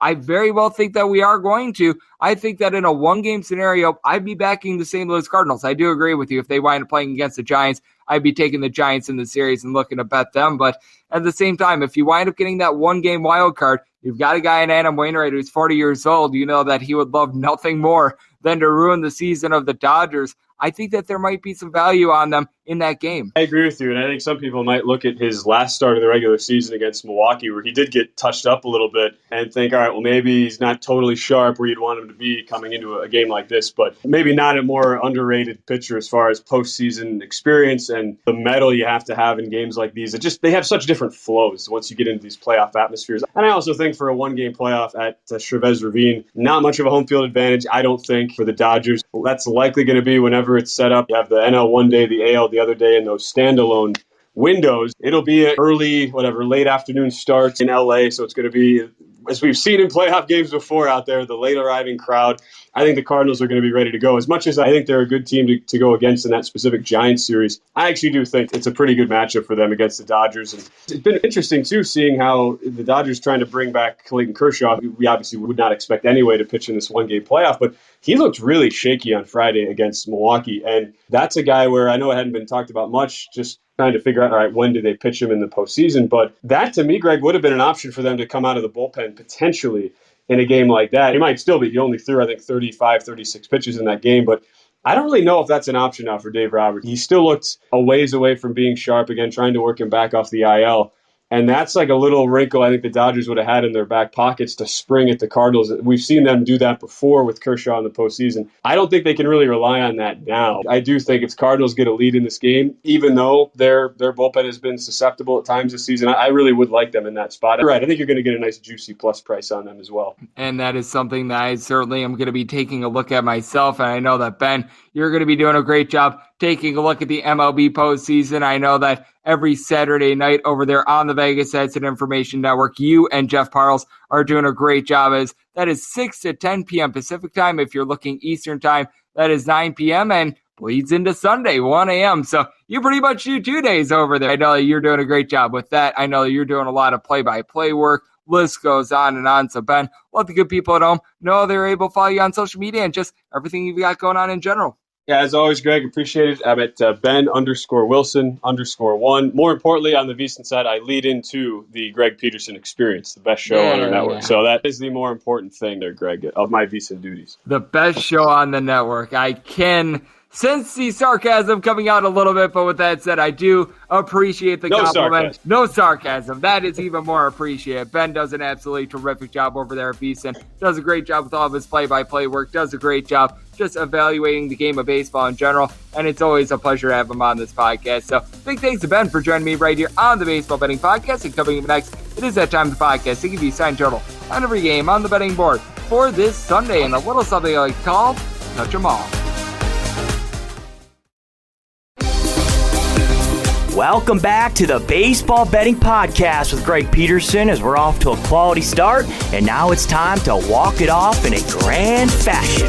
I very well think that we are going to. I think that in a one-game scenario, I'd be backing the St. Louis Cardinals. I do agree with you. If they wind up playing against the Giants, I'd be taking the Giants in the series and looking to bet them. But at the same time, if you wind up getting that one-game wild card, you've got a guy in Adam Wainwright who's 40 years old. You know that he would love nothing more than to ruin the season of the Dodgers. I think that there might be some value on them in that game. I agree with you, and I think some people might look at his last start of the regular season against Milwaukee, where he did get touched up a little bit, and think, all right, well, maybe he's not totally sharp where you'd want him to be coming into a game like this, but maybe not a more underrated pitcher as far as postseason experience and the mettle you have to have in games like these. They have such different flows once you get into these playoff atmospheres. And I also think for a one-game playoff at Chavez Ravine, not much of a home field advantage, I don't think, for the Dodgers. That's likely going to be whenever it's set up. You have the NL one day, the AL the other day, and those standalone windows. It'll be an early, late afternoon start in LA, so it's going to be, as we've seen in playoff games before out there, the late arriving crowd. I think the Cardinals are going to be ready to go. As much as I think they're a good team to go against in that specific Giants series, I actually do think it's a pretty good matchup for them against the Dodgers. And it's been interesting, too, seeing how the Dodgers trying to bring back Clayton Kershaw. We obviously would not expect anyway to pitch in this one-game playoff, but he looked really shaky on Friday against Milwaukee. And that's a guy where I know it hadn't been talked about much, just trying to figure out, all right, when do they pitch him in the postseason? But that, to me, Greg, would have been an option for them to come out of the bullpen potentially in a game like that. He might still be. He only threw, I think, 35, 36 pitches in that game. But I don't really know if that's an option now for Dave Roberts. He still looks a ways away from being sharp, again, trying to work him back off the IL. And that's like a little wrinkle I think the Dodgers would have had in their back pockets to spring at the Cardinals. We've seen them do that before with Kershaw in the postseason. I don't think they can really rely on that now. I do think if Cardinals get a lead in this game, even though their bullpen has been susceptible at times this season, I really would like them in that spot. You're right. I think you're going to get a nice juicy plus price on them as well. And that is something that I certainly am going to be taking a look at myself. And I know that, Ben, you're going to be doing a great job taking a look at the MLB postseason. I know that every Saturday night over there on the Vegas Stats and Information Network, you and Jeff Parles are doing a great job. As that is 6 to 10 p.m. Pacific time. If you're looking Eastern time, that is 9 p.m. and bleeds into Sunday, 1 a.m. So you pretty much do 2 days over there. I know that you're doing a great job with that. I know that you're doing a lot of play-by-play work. List goes on and on. So, Ben, let the good people at home know they're able to follow you on social media and just everything you've got going on in general. Yeah, as always, Greg, appreciate it. I'm at Ben_Wilson_1. More importantly, on the VSIN side, I lead into the Greg Peterson Experience, the best show on our network. So that is the more important thing there, Greg, of my VSIN duties. The best show on the network. I can sense the sarcasm coming out a little bit, but with that said, I do appreciate the compliment. No sarcasm. That is even more appreciated. Ben does an absolutely terrific job over there at VSIN. Does a great job with all of his play-by-play work. Does a great job just evaluating the game of baseball in general, and it's always a pleasure to have him on this podcast. So big thanks to Ben for joining me right here on the Baseball Betting Podcast. And coming up next, it is that time of the podcast to give you a sign total on every game on the betting board for this Sunday, and a little something I like to call Touch 'em All. Welcome back to the Baseball Betting Podcast with Greg Peterson, as we're off to a quality start, and now it's time to walk it off in a grand fashion.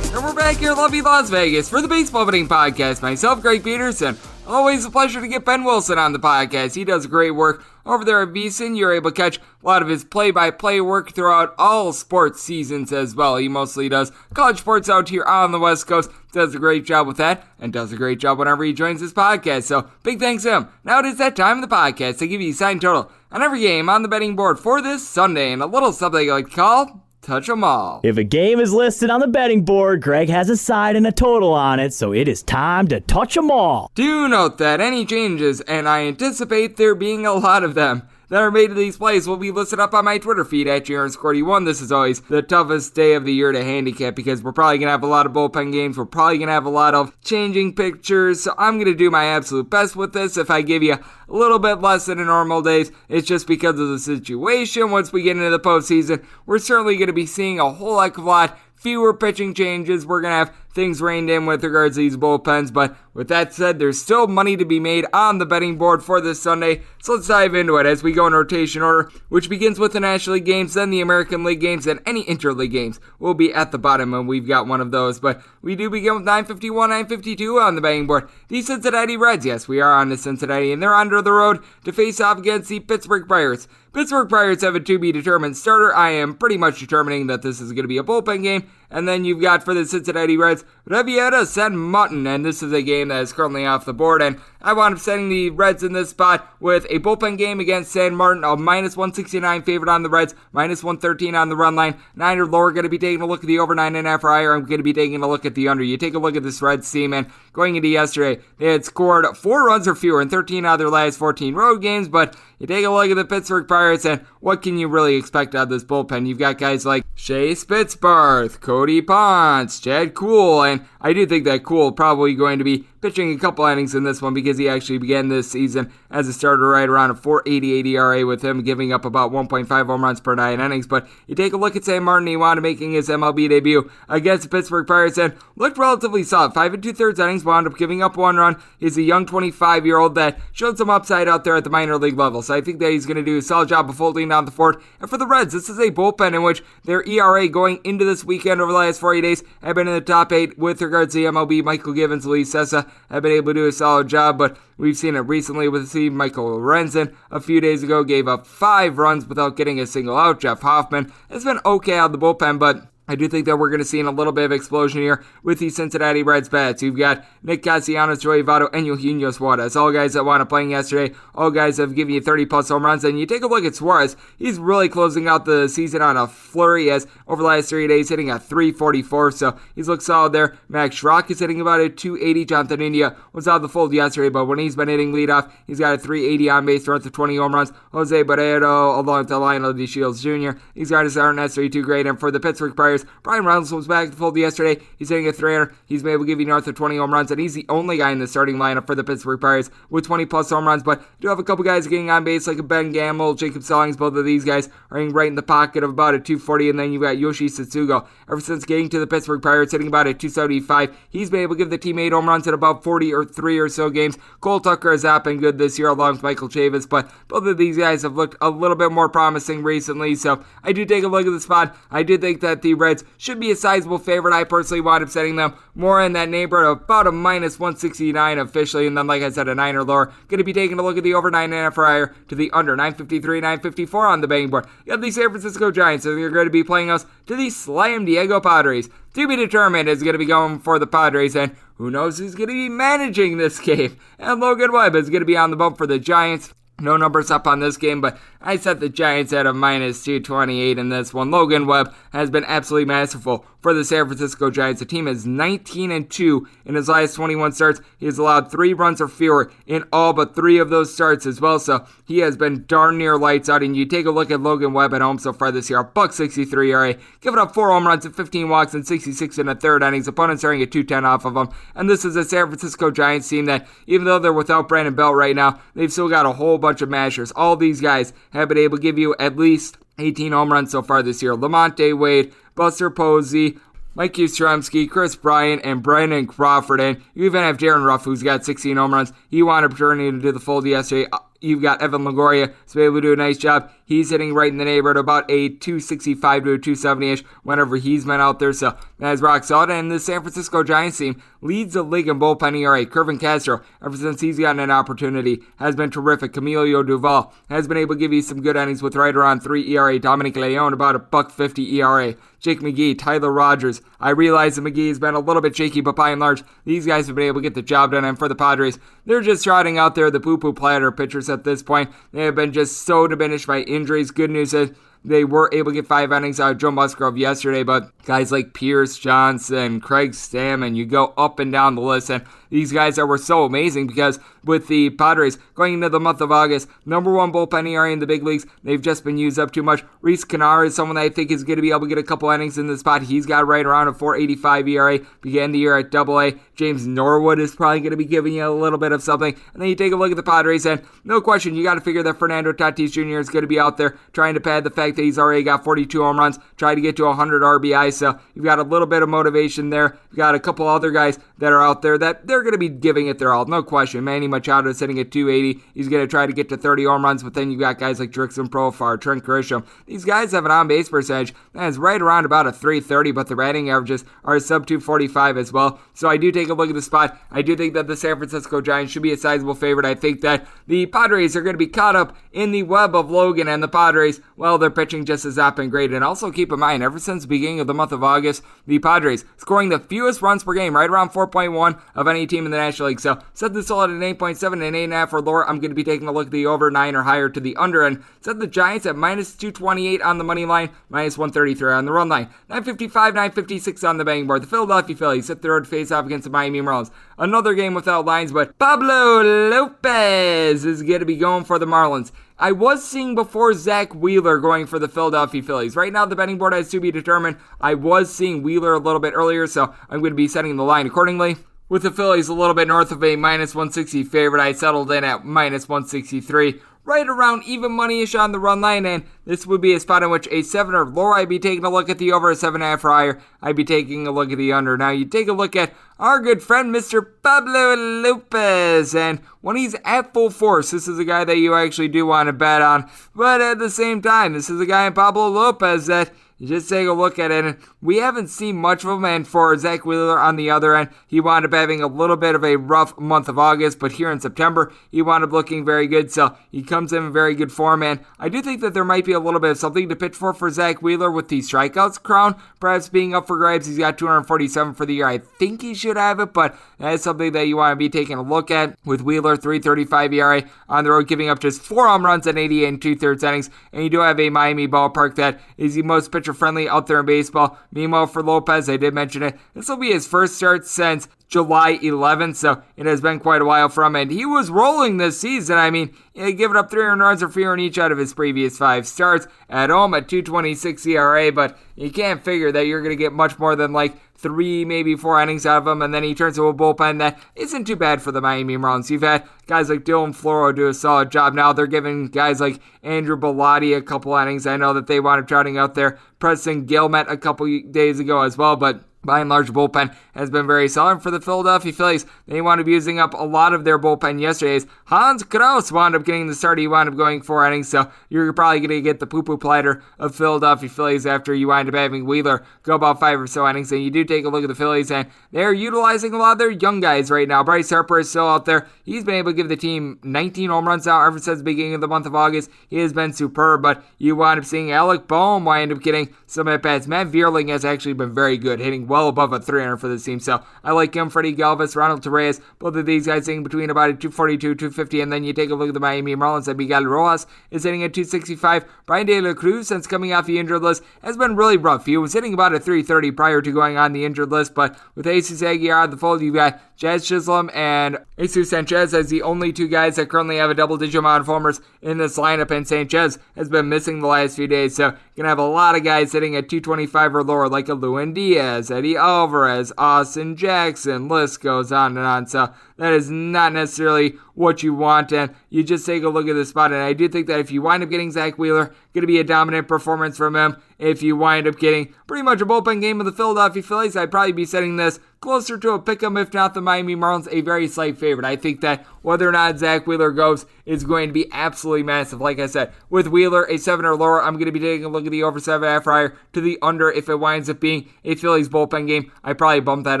And we're back here in lovely Las Vegas for the Baseball Betting Podcast. Myself, Greg Peterson. Always a pleasure to get Ben Wilson on the podcast. He does great work over there at VSIN. You're able to catch a lot of his play-by-play work throughout all sports seasons as well. He mostly does college sports out here on the West Coast. Does a great job with that, and does a great job whenever he joins this podcast. So big thanks to him. Now it is that time of the podcast to give you a sign total on every game on the betting board for this Sunday, and a little something I like to call Touch 'em All. If a game is listed on the betting board, Greg has a side and a total on it, so it is time to touch 'em all. Do note that any changes, and I anticipate there being a lot of them, that are made to these plays will be listed up on my Twitter feed at JRScordy1. This is always the toughest day of the year to handicap because we're probably going to have a lot of bullpen games. We're probably going to have a lot of changing pictures. So I'm going to do my absolute best with this. If I give you a little bit less than in normal days, it's just because of the situation. Once we get into the postseason, we're certainly going to be seeing a whole heck of a lot fewer pitching changes. We're going to have things reined in with regards to these bullpens. But with that said, there's still money to be made on the betting board for this Sunday. So let's dive into it as we go in rotation order, which begins with the National League games, then the American League games, and any interleague games will be at the bottom, and we've got one of those. But we do begin with 951, 952 on the betting board. The Cincinnati Reds, yes, we are on to Cincinnati, and they're under the road to face off against the Pittsburgh Pirates. Pittsburgh Pirates have a to-be-determined starter. I am pretty much determining that this is going to be a bullpen game. And then you've got for the Cincinnati Reds, Revieras and Mutton. And this is a game game that is currently off the board, and I wound up setting the Reds in this spot with a bullpen game against San Martin, a minus 169 favorite on the Reds, minus 113 on the run line, 9 or lower. Going to be taking a look at the over 9.5 or higher. I'm going to be taking a look at the under. You take a look at this Reds team, and going into yesterday, they had scored 4 runs or fewer in 13 out of their last 14 road games, but you take a look at the Pittsburgh Pirates, and what can you really expect out of this bullpen? You've got guys like Shea Spitzbarth, Cody Ponce, Chad Kuhl, and I do think that Kuhl probably going to be pitching a couple innings in this one because he actually began this season as a starter right around a 4.88 ERA with him giving up about 1.5 home runs per 9 innings. But you take a look at San Martin, he wound up making his MLB debut against the Pittsburgh Pirates and looked relatively solid. 5 2/3 innings, wound up giving up 1 run. He's a young 25-year-old that showed some upside out there at the minor league level. So I think that he's going to do a solid job of holding down the fort. And for the Reds, this is a bullpen in which their ERA going into this weekend over the last 40 days have been in the top 8 with regards to the MLB. Michael Givens, Lee Sessa have been able to do a solid job, but we've seen it recently with Steve Michael Lorenzen a few days ago, gave up 5 runs without getting a single out. Jeff Hoffman has been okay out of the bullpen, but I do think that we're going to see a little bit of explosion here with the Cincinnati Reds bats. You've got Nick Castellanos, Joey Votto, and Eugenio Suarez. All guys that wound up playing yesterday. All guys have given you 30-plus home runs. And you take a look at Suarez. He's really closing out the season on a flurry as over the last 3 days hitting a 344. So he's looked solid there. Max Schrock is hitting about a 280. Jonathan India was out of the fold yesterday, but when he's been hitting leadoff, he's got a 380 on base, north of 20 home runs. Jose Barrero, along with Lionel DeShields Jr. These guys aren't necessarily too great. And for the Pittsburgh Pirates, Brian Reynolds was back to the fold yesterday. He's hitting a 300. He's been able to give you north of 20 home runs, and he's the only guy in the starting lineup for the Pittsburgh Pirates with 20-plus home runs. But do have a couple guys getting on base like a Ben Gamble, Jacob Stallings. Both of these guys are hitting right in the pocket of about a 240, and then you've got Yoshi Tsutsugo. Ever since getting to the Pittsburgh Pirates, hitting about a 275, he's been able to give the team 8 home runs in about 43 or so games. Cole Tucker has not been good this year, along with Michael Chavis, but both of these guys have looked a little bit more promising recently. So I do take a look at the spot. I do think that the Reds should be a sizable favorite. I personally wound up setting them more in that neighborhood of about a minus 169 officially, and then like I said, a 9 or lower. Going to be taking a look at the over 9.5 or higher to the under 953, 954 on the betting board. You have the San Francisco Giants, so they're going to be playing us to the Slam Diego Padres. To be determined is going to be going for the Padres, and who knows who's going to be managing this game. And Logan Webb is going to be on the bump for the Giants. No numbers up on this game, but I set the Giants at a minus 228 in this one. Logan Webb has been absolutely masterful for the San Francisco Giants. The team is 19-2 in his last 21 starts. He has allowed 3 runs or fewer in all but 3 of those starts as well, so he has been darn near lights out. And you take a look at Logan Webb at home so far this year, a .63 ERA, giving up 4 home runs and 15 walks and 66 in the third innings. Opponents are getting a 210 off of him. And this is a San Francisco Giants team that, even though they're without Brandon Belt right now, they've still got a whole bunch of mashers. All these guys have been able to give you at least 18 home runs so far this year. Lamonte Wade, Buster Posey, Mike Yastrzemski, Chris Bryant, and Brandon Crawford. And you even have Darren Ruff, who's got 16 home runs. He wound up turning into the fold yesterday. You've got Evan Longoria, who's been able to do a nice job. He's hitting right in the neighborhood about a 265 to a 270-ish whenever he's been out there. So that is rock solid. And the San Francisco Giants team leads the league in bullpen ERA. Kervin Castro, ever since he's gotten an opportunity, has been terrific. Camilo Duval has been able to give you some good innings with right around 3 ERA. Dominic Leone, about a .50 ERA. Jake McGee, Tyler Rogers. I realize that McGee has been a little bit shaky, but by and large, these guys have been able to get the job done. And for the Padres, they're just trotting out there the poo-poo platter pitchers at this point. They have been just so diminished by injuries. Good news is they were able to get 5 innings out of Joe Musgrove yesterday, but guys like Pierce Johnson, Craig Stammen, you go up and down the list, and these guys that were so amazing because with the Padres going into the month of August, number 1 bullpen ERA in the big leagues, they've just been used up too much. Reese Kennard is someone that I think is going to be able to get a couple innings in the spot. He's got right around a 4.85 ERA, began the year at AA. James Norwood is probably going to be giving you a little bit of something. And then you take a look at the Padres, and no question, you got to figure that Fernando Tatis Jr. is going to be out there trying to pad the fact that he's already got 42 home runs, try to get to 100 RBI. So you've got a little bit of motivation there. You've got a couple other guys that are out there that they're going to be giving it their all. No question. Manny Machado is sitting at 280. He's going to try to get to 30 home runs, but then you've got guys like Drickson Profar, Trent Grisham. These guys have an on-base percentage that is right around about a 330, but the batting averages are sub 245 as well. So I do take a look at the spot. I do think that the San Francisco Giants should be a sizable favorite. I think that the Padres are going to be caught up in the web of Logan, and the Padres, well, they're pitching just has not been great. And also keep in mind, ever since the beginning of the month of August, the Padres scoring the fewest runs per game, right around 4.1 of any team in the National League. So set this all at an 8.7 and 8.5 or lower. I'm going to be taking a look at the over 9 or higher to the under. And set the Giants at minus 228 on the money line, minus 133 on the run line. 955, 956 on the betting board. The Philadelphia Phillies set their road face-off against the Miami Marlins. Another game without lines, but Pablo Lopez is going to be going for the Marlins. I was seeing before Zach Wheeler going for the Philadelphia Phillies. Right now, the betting board has to be determined. I was seeing Wheeler a little bit earlier, so I'm going to be setting the line accordingly. With the Phillies a little bit north of a minus 160 favorite, I settled in at minus 163. Right around even money-ish on the run line, and this would be a spot in which a 7 or lower, I'd be taking a look at the over, a 7.5 or higher, I'd be taking a look at the under. Now, you take a look at our good friend, Mr. Pablo Lopez, and when he's at full force, this is a guy that you actually do want to bet on, but at the same time, this is a guy in Pablo Lopez that you just take a look at it, and we haven't seen much of him. And for Zach Wheeler on the other end, he wound up having a little bit of a rough month of August, but here in September, he wound up looking very good, so he comes in very good form, and I do think that there might be a little bit of something to pitch for Zach Wheeler with the strikeouts crown perhaps being up for grabs. He's got 247 for the year. I think he should have it, but that is something that you want to be taking a look at. With Wheeler, 3.35 ERA on the road, giving up just 4 home runs in 88 and 2/3 innings, and you do have a Miami ballpark that is the most pitcher-friendly out there in baseball. Meanwhile, for Lopez, I did mention it, this will be his first start since July 11th, so it has been quite a while for him, and he was rolling this season. I mean, giving up 300 runs or fewer in each out of his previous 5 starts at home at 2.26 ERA, but you can't figure that you're going to get much more than like 3, maybe 4 innings out of him, and then he turns to a bullpen that isn't too bad for the Miami Marlins. You've had guys like Dylan Floro do a solid job. Now they're giving guys like Andrew Bellotti a couple innings. I know that they wound up trotting out there Preston Gilmet a couple days ago as well, but by and large, bullpen has been very solid for the Philadelphia Phillies. They wound up using up a lot of their bullpen yesterday. Hans Kraus wound up getting the start. He wound up going 4 innings, so you're probably going to get the poo-poo platter of Philadelphia Phillies after you wind up having Wheeler go about 5 or so innings. And you do take a look at the Phillies, and they're utilizing a lot of their young guys right now. Bryce Harper is still out there. He's been able to give the team 19 home runs now ever since the beginning of the month of August. He has been superb, but you wind up seeing Alec Boehm wind up getting some at-bats. Matt Vierling has actually been very good, hitting well above a 300 for this team. So I like him. Freddie Galvis, Ronald Torres, both of these guys hitting between about a 242, 250. And then you take a look at the Miami Marlins, and Miguel Rojas is hitting at 265. Brian De La Cruz, since coming off the injured list, has been really rough. He was hitting about a 330 prior to going on the injured list, but with Jesus Aguilar on the fold, you've got Jazz Chisholm and Jesus Sanchez as the only 2 guys that currently have a double-digit amount of homers in this lineup, and Sanchez has been missing the last few days, so you're going to have a lot of guys hitting at 225 or lower, like a Lewin Diaz, Eddie Alvarez, Austin Jackson, list goes on and on, so that is not necessarily what you want, and you just take a look at the spot, and I do think that if you wind up getting Zach Wheeler, going to be a dominant performance from him. If you wind up getting pretty much a bullpen game of the Philadelphia Phillies, I'd probably be setting this closer to a pick'em, if not the Miami Marlins, a very slight favorite. I think that whether or not Zach Wheeler goes is going to be absolutely massive. Like I said, with Wheeler, a 7 or lower, I'm going to be taking a look at the over 7.5 or higher to the under. If it winds up being a Phillies bullpen game, I probably bump that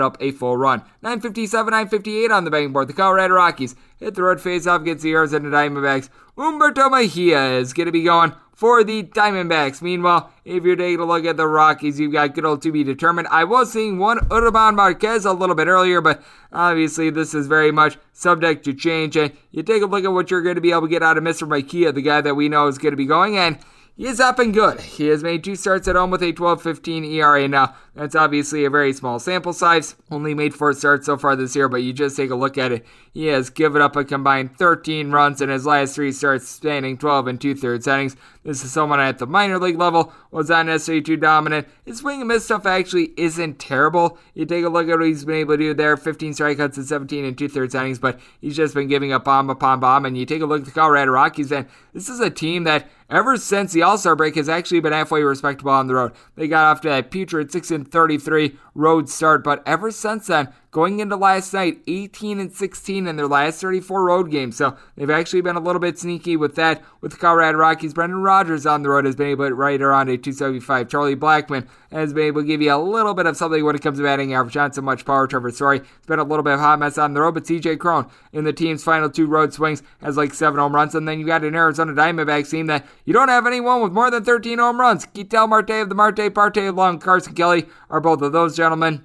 up a full run. 957, 958 on the betting board. The Colorado Rockies hit the road face-off against the Arizona Diamondbacks. Humberto Mejia is going to be going for the Diamondbacks. Meanwhile, if you're taking a look at the Rockies, you've got good old to be determined. I was seeing one Urban Marquez a little bit earlier, but obviously this is very much subject to change. And you take a look at what you're going to be able to get out of Mr. Mejia, the guy that we know is going to be going, and he has not been good. He has made 2 starts at home with a 12.15 ERA. Now, that's obviously a very small sample size. Only made 4 starts so far this year, but you just take a look at it. He has given up a combined 13 runs in his last 3 starts, spanning 12 and 2/3 innings. This is someone at the minor league level, was not necessarily too dominant. His swing and miss stuff actually isn't terrible. You take a look at what he's been able to do there, 15 strikeouts in 17 and 2/3 innings, but he's just been giving up bomb upon bomb. And you take a look at the Colorado Rockies, and this is a team that ever since the All-Star break has actually been halfway respectable on the road. They got off to that putrid 6-33 road start, but ever since then, going into last night, 18-16 in their last 34 road games. So they've actually been a little bit sneaky with that. With the Colorado Rockies, Brendan Rodgers on the road has been able to right around a 275. Charlie Blackmon has been able to give you a little bit of something when it comes to batting average. Not so much power. Trevor Story has been a little bit of a hot mess on the road, but CJ Cron in the team's final 2 road swings has like 7 home runs. And then you got an Arizona Diamondbacks team that you don't have anyone with more than 13 home runs. Ketel Marte of the Marte Parte along Carson Kelly are both of those gentlemen.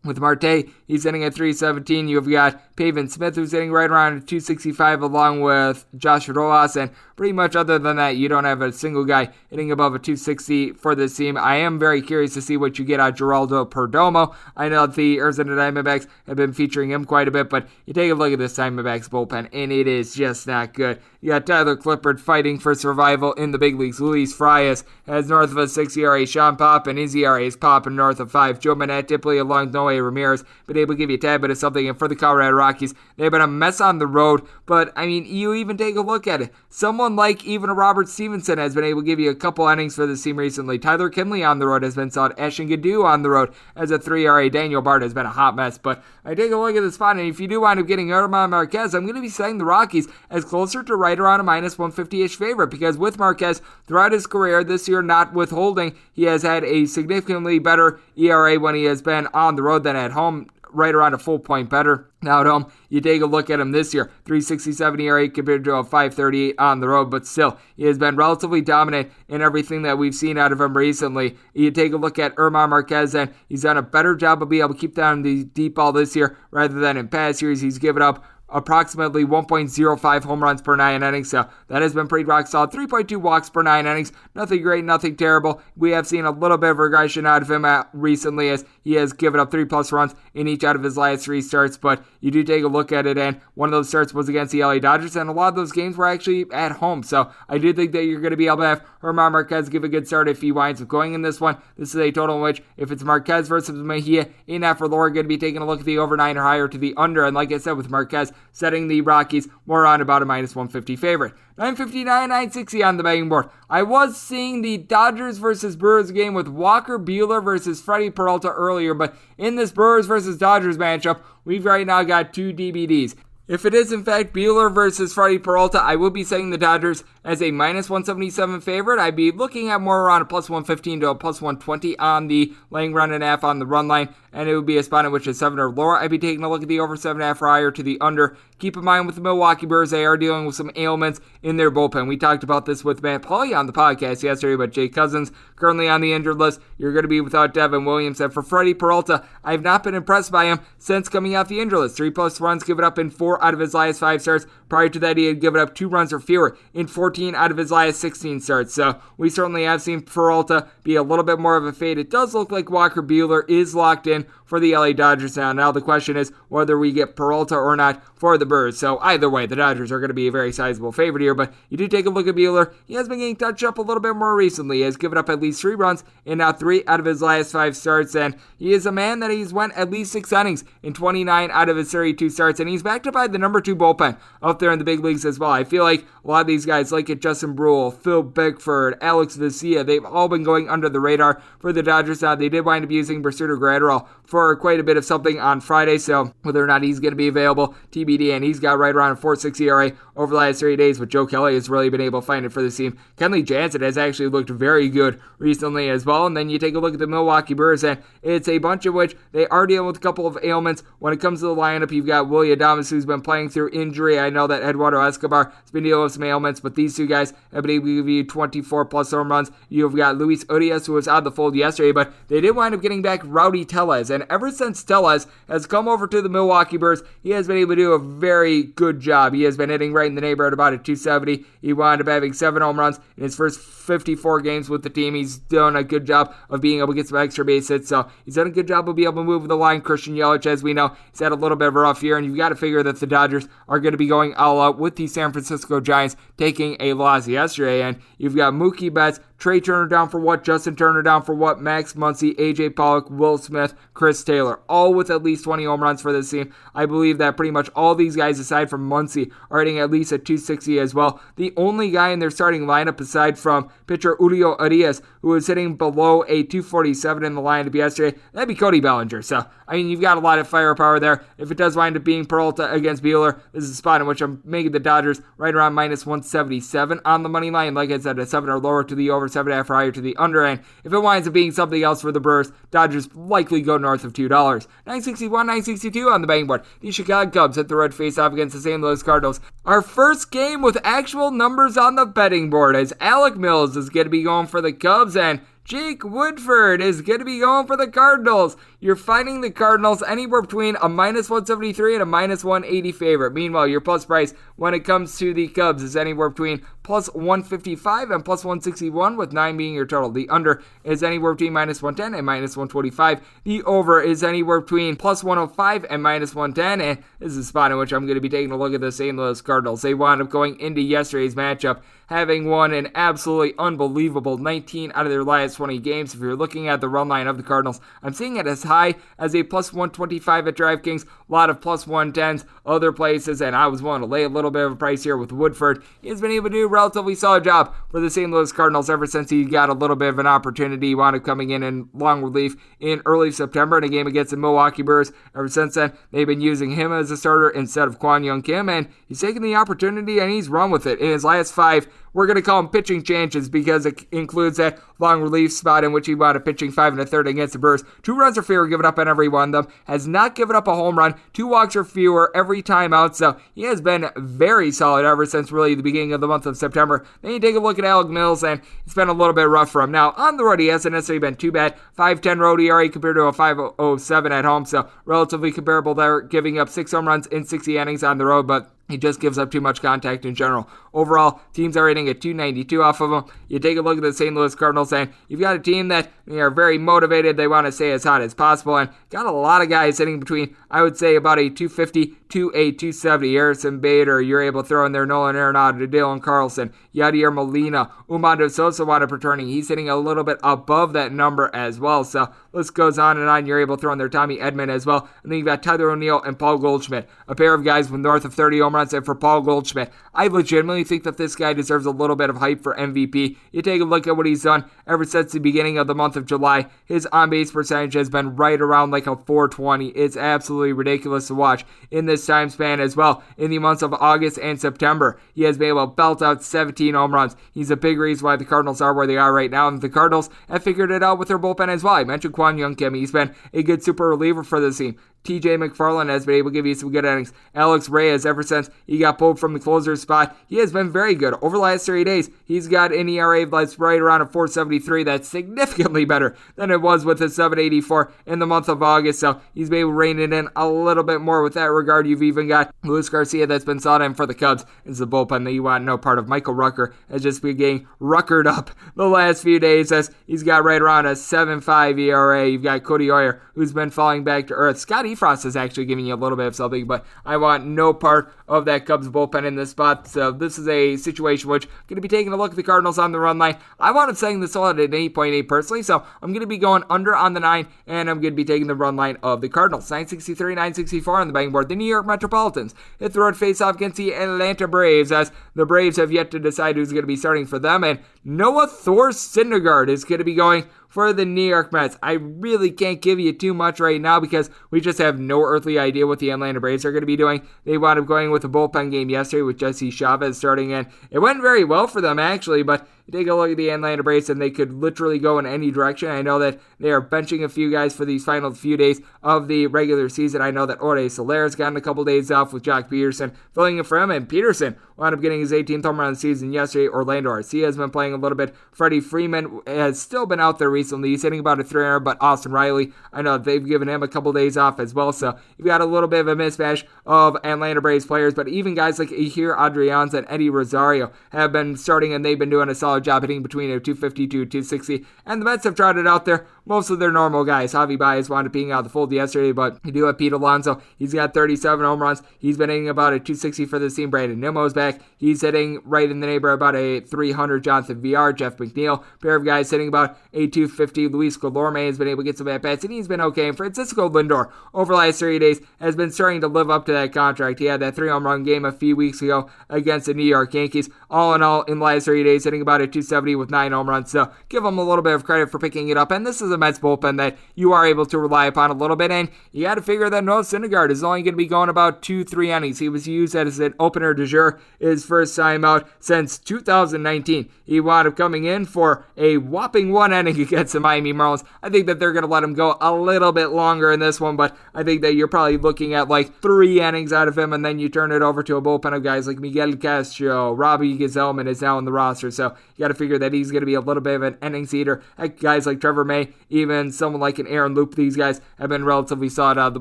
With Marte, he's hitting at 317. You've got Pavin Smith, who's hitting right around 265, along with Josh Rojas. And pretty much other than that, you don't have a single guy hitting above a 260 for this team. I am very curious to see what you get out of Geraldo Perdomo. I know the Arizona Diamondbacks have been featuring him quite a bit, but you take a look at this Diamondbacks bullpen, and it is just not good. You got Tyler Clippard fighting for survival in the big leagues. Luis Frias has north of a 6 ERA. Sean Pop and his ERA is popping north of 5. Joe Manette Dipley along with Noe Ramirez been able to give you a tad bit of something. And for the Colorado Rockies, they've been a mess on the road. But, I mean, you even take a look at it. Someone like even a Robert Stevenson has been able to give you a couple innings for this team recently. Tyler Kinley on the road has been solid. Ashton Gaddu on the road as a 3 ERA. Daniel Bard has been a hot mess. But I take a look at this spot, and if you do wind up getting German Marquez, I'm going to be setting the Rockies as closer to right around a minus 150-ish favorite, because with Marquez, throughout his career this year, not withholding, he has had a significantly better ERA when he has been on the road than at home, right around a full point better. Now at home, you take a look at him this year, 367 ERA compared to a 538 on the road, but still, he has been relatively dominant in everything that we've seen out of him recently. You take a look at German Marquez, and he's done a better job of being able to keep down the deep ball this year rather than in past years. He's given up approximately 1.05 home runs per 9 innings, so that has been pretty rock solid. 3.2 walks per 9 innings, nothing great, nothing terrible. We have seen a little bit of regression out of him recently, as he has given up 3+ runs in each out of his last 3 starts, but you do take a look at it, and one of those starts was against the LA Dodgers, and a lot of those games were actually at home, so I do think that you're going to be able to have German Marquez give a good start if he winds up going in this one. This is a total in which, if it's Marquez versus Mejia, in that for Laura, going to be taking a look at the over 9 or higher to the under, and like I said, with Marquez setting the Rockies more on about a minus 150 favorite. 959, 960 on the betting board. I was seeing the Dodgers versus Brewers game with Walker Buehler versus Freddie Peralta earlier, but in this Brewers versus Dodgers matchup, we've right now got 2 DBDs. If it is in fact Buehler versus Freddie Peralta, I will be setting the Dodgers as a minus 177 favorite. I'd be looking at more around a plus 115 to a plus 120 on the laying run and a half on the run line, and it would be a spot in which is 7 or lower. I'd be taking a look at the over 7.5 or higher to the under. Keep in mind with the Milwaukee Brewers, they are dealing with some ailments in their bullpen. We talked about this with Matt Pauly on the podcast yesterday, but Jay Cousins currently on the injured list. You're going to be without Devin Williams. And for Freddie Peralta, I have not been impressed by him since coming out the injured list. 3+ runs given up in 4 out of his last 5 starts. Prior to that, he had given up 2 runs or fewer in 14 out of his last 16 starts. So we certainly have seen Peralta be a little bit more of a fade. It does look like Walker Buehler is locked in for the LA Dodgers now. Now the question is whether we get Peralta or not for the Brewers. So either way, the Dodgers are going to be a very sizable favorite here, but you do take a look at Buehler. He has been getting touched up a little bit more recently. He has given up at least 3 runs in now 3 out of his last 5 starts, and he is a man that he's went at least 6 innings in 29 out of his 32 starts, and he's backed up by the number 2 bullpen up there in the big leagues as well. I feel like a lot of these guys, like it, Justin Brule, Phil Bickford, Alex Vesia, they've all been going under the radar for the Dodgers now. They did wind up using Bersuto Gratterall for quite a bit of something on Friday, so whether or not he's going to be available, TBD, and he's got right around a 4.6 ERA over the last 3 days, but Joe Kelly has really been able to find it for the team. Kenley Jansen has actually looked very good recently as well, and then you take a look at the Milwaukee Brewers, and it's a bunch of which they are dealing with a couple of ailments. When it comes to the lineup, you've got Willie Adames, who's been playing through injury. I know that Eduardo Escobar has been dealing with some ailments, but these 2 guys have been able to give you 24+ home runs. You've got Luis Urias, who was out of the fold yesterday, but they did wind up getting back Rowdy Tellez, and ever since Tellez has come over to the Milwaukee Brewers, he has been able to do a very good job. He has been hitting right in the neighborhood about a 270. He wound up having 7 home runs in his first 54 games with the team. He's done a good job of being able to get some extra base hits, so he's done a good job of being able to move the line. Christian Yelich, as we know, he's had a little bit of a rough year, and you've got to figure that the Dodgers are going to be going all out with the San Francisco Giants taking a loss yesterday, and you've got Mookie Betts, Trey Turner down for what, Justin Turner down for what, Max Muncy, AJ Pollock, Will Smith, Chris Chris Taylor, all with at least 20 home runs for this team. I believe that pretty much all these guys, aside from Muncy, are hitting at least a 260 as well. The only guy in their starting lineup, aside from pitcher Julio Arias, who is hitting below a 247 in the lineup yesterday, that'd be Cody Bellinger. So, I mean, you've got a lot of firepower there. If it does wind up being Peralta against Buehler, this is a spot in which I'm making the Dodgers right around minus 177 on the money line. Like I said, a 7 or lower to the over, 7.5 or higher to the under. And if it winds up being something else for the Brewers, Dodgers likely go north of $2. 961, 962 on the betting board. The Chicago Cubs hit the road face-off against the St. Louis Cardinals. Our first game with actual numbers on the betting board, as Alec Mills is going to be going for the Cubs and Jake Woodford is going to be going for the Cardinals. You're finding the Cardinals anywhere between a minus 173 and a minus 180 favorite. Meanwhile, your plus price when it comes to the Cubs is anywhere between plus 155 and plus 161, with 9 being your total. The under is anywhere between minus 110 and minus 125. The over is anywhere between plus 105 and minus 110. And this is a spot in which I'm going to be taking a look at the St. Louis Cardinals. They wound up going into yesterday's matchup having won an absolutely unbelievable 19 out of their last 20 games. If you're looking at the run line of the Cardinals, I'm seeing it as high as a plus 125 at DraftKings, a lot of plus 110s other places, and I was willing to lay a little bit of a price here with Woodford. He has been able to do a relatively solid job for the St. Louis Cardinals ever since he got a little bit of an opportunity. He wound up coming in long relief in early September in a game against the Milwaukee Brewers. Ever since then, they've been using him as a starter instead of Kwon Young Kim, and he's taken the opportunity and he's run with it. In his last 5, we're going to call him pitching chances because it includes that long relief spot in which he wound up pitching 5 1/3 against the Brewers. 2 runs or fewer given up on every one of them. Has not given up a home run. 2 walks or fewer every time out. So he has been very solid ever since really the beginning of the month of September. Then you take a look at Alec Mills, and it's been a little bit rough for him. Now, on the road, he hasn't necessarily been too bad. 5.10 road ERA compared to a 5.07 at home. So relatively comparable there, giving up 6 home runs in 60 innings on the road, but he just gives up too much contact in general. Overall, teams are hitting at 292 off of him. You take a look at the St. Louis Cardinals, and you've got a team that are very motivated. They want to stay as hot as possible, and got a lot of guys hitting between, I would say, about a 250 to a 270. Harrison Bader, you're able to throw in there Nolan Arenado, Dylan Carlson, Yadier Molina, Umando Sosa wound up returning. He's hitting a little bit above that number as well. So list goes on and on. You're able to throw in there Tommy Edman as well. And then you've got Tyler O'Neill and Paul Goldschmidt, a pair of guys with north of 30 home runs. And for Paul Goldschmidt, I legitimately think that this guy deserves a little bit of hype for MVP. You take a look at what he's done ever since the beginning of the month of July. His on-base percentage has been right around like a 420. It's absolutely ridiculous to watch in this time span as well. In the months of August and September, he has been able to belt out 17 home runs. He's a big reason why the Cardinals are where they are right now, and the Cardinals have figured it out with their bullpen as well. I mentioned Kwon Young Kim. He's been a good super reliever for this team. TJ McFarland has been able to give you some good innings. Alex Reyes, ever since he got pulled from the closer spot, he has been very good. Over the last 30 days, he's got an ERA that's right around a 4.73. That's significantly better than it was with his 7.84 in the month of August. So he's been able to rein it in a little bit more with that regard. You've even got Luis Garcia that's been sought in for the Cubs. It's the bullpen that you want no part of. Michael Rucker has just been getting ruckered up the last few days as he's got right around a 7.5 ERA. You've got Cody Oyer, who's been falling back to earth. Scotty Frost is actually giving you a little bit of something, but I want no part of that Cubs bullpen in this spot. So this is a situation which I'm going to be taking a look at the Cardinals on the run line. I wound up setting this all at an 8.8 personally, so I'm going to be going under on the 9, and I'm going to be taking the run line of the Cardinals. 963, 964 on the betting board. The New York Metropolitans hit the road face-off against the Atlanta Braves, as the Braves have yet to decide who's going to be starting for them, and Noah Thor Syndergaard is going to be going for the New York Mets. I really can't give you too much right now because we just have no earthly idea what the Atlanta Braves are going to be doing. They wound up going with a bullpen game yesterday with Jesse Chavez starting in. It went very well for them actually, but you take a look at the Atlanta Braves and they could literally go in any direction. I know that they are benching a few guys for these final few days of the regular season. I know that Jorge Soler's gotten a couple days off with Jock Peterson filling in for him, and Peterson wound up getting his 18th home run of the season yesterday. Orlando Arcia has been playing a little bit. Freddie Freeman has still been out there recently. He's hitting about a 300, but Austin Riley, I know they've given him a couple days off as well. So you've got a little bit of a mismatch of Atlanta Braves players, but even guys like Ehir Adrianza and Eddie Rosario have been starting, and they've been doing a solid job hitting between a 250 to 260. And the Mets have trotted out there most of their normal guys. Javi Baez wound up being out of the fold yesterday, but you do have Pete Alonso. He's got 37 home runs. He's been hitting about a 260 for this team. Brandon Nimmo's back. He's hitting right in the neighborhood about a 300. Jonathan VR, Jeff McNeil, pair of guys hitting about a 250. Luis Guillorme has been able to get some at-bats, and he's been okay. And Francisco Lindor, over the last 30 days, has been starting to live up to that contract. He had that 3-home run game a few weeks ago against the New York Yankees. All in all, in the last 30 days, hitting about a 270 with 9 home runs. So give him a little bit of credit for picking it up. And this is a Mets bullpen that you are able to rely upon a little bit. And you got to figure that Noah Syndergaard is only going to be going about 2-3 innings. He was used as an opener du jour his first time out since 2019. He wound up coming in for a whopping 1 inning against the Miami Marlins. I think that they're going to let him go a little bit longer in this one, but I think that you're probably looking at like 3 innings out of him, and then you turn it over to a bullpen of guys like Miguel Castro. Robbie Gesellman is now on the roster, so you got to figure that he's going to be a little bit of an innings eater. Guys like Trevor May, even someone like an Aaron Loop, these guys have been relatively solid out of the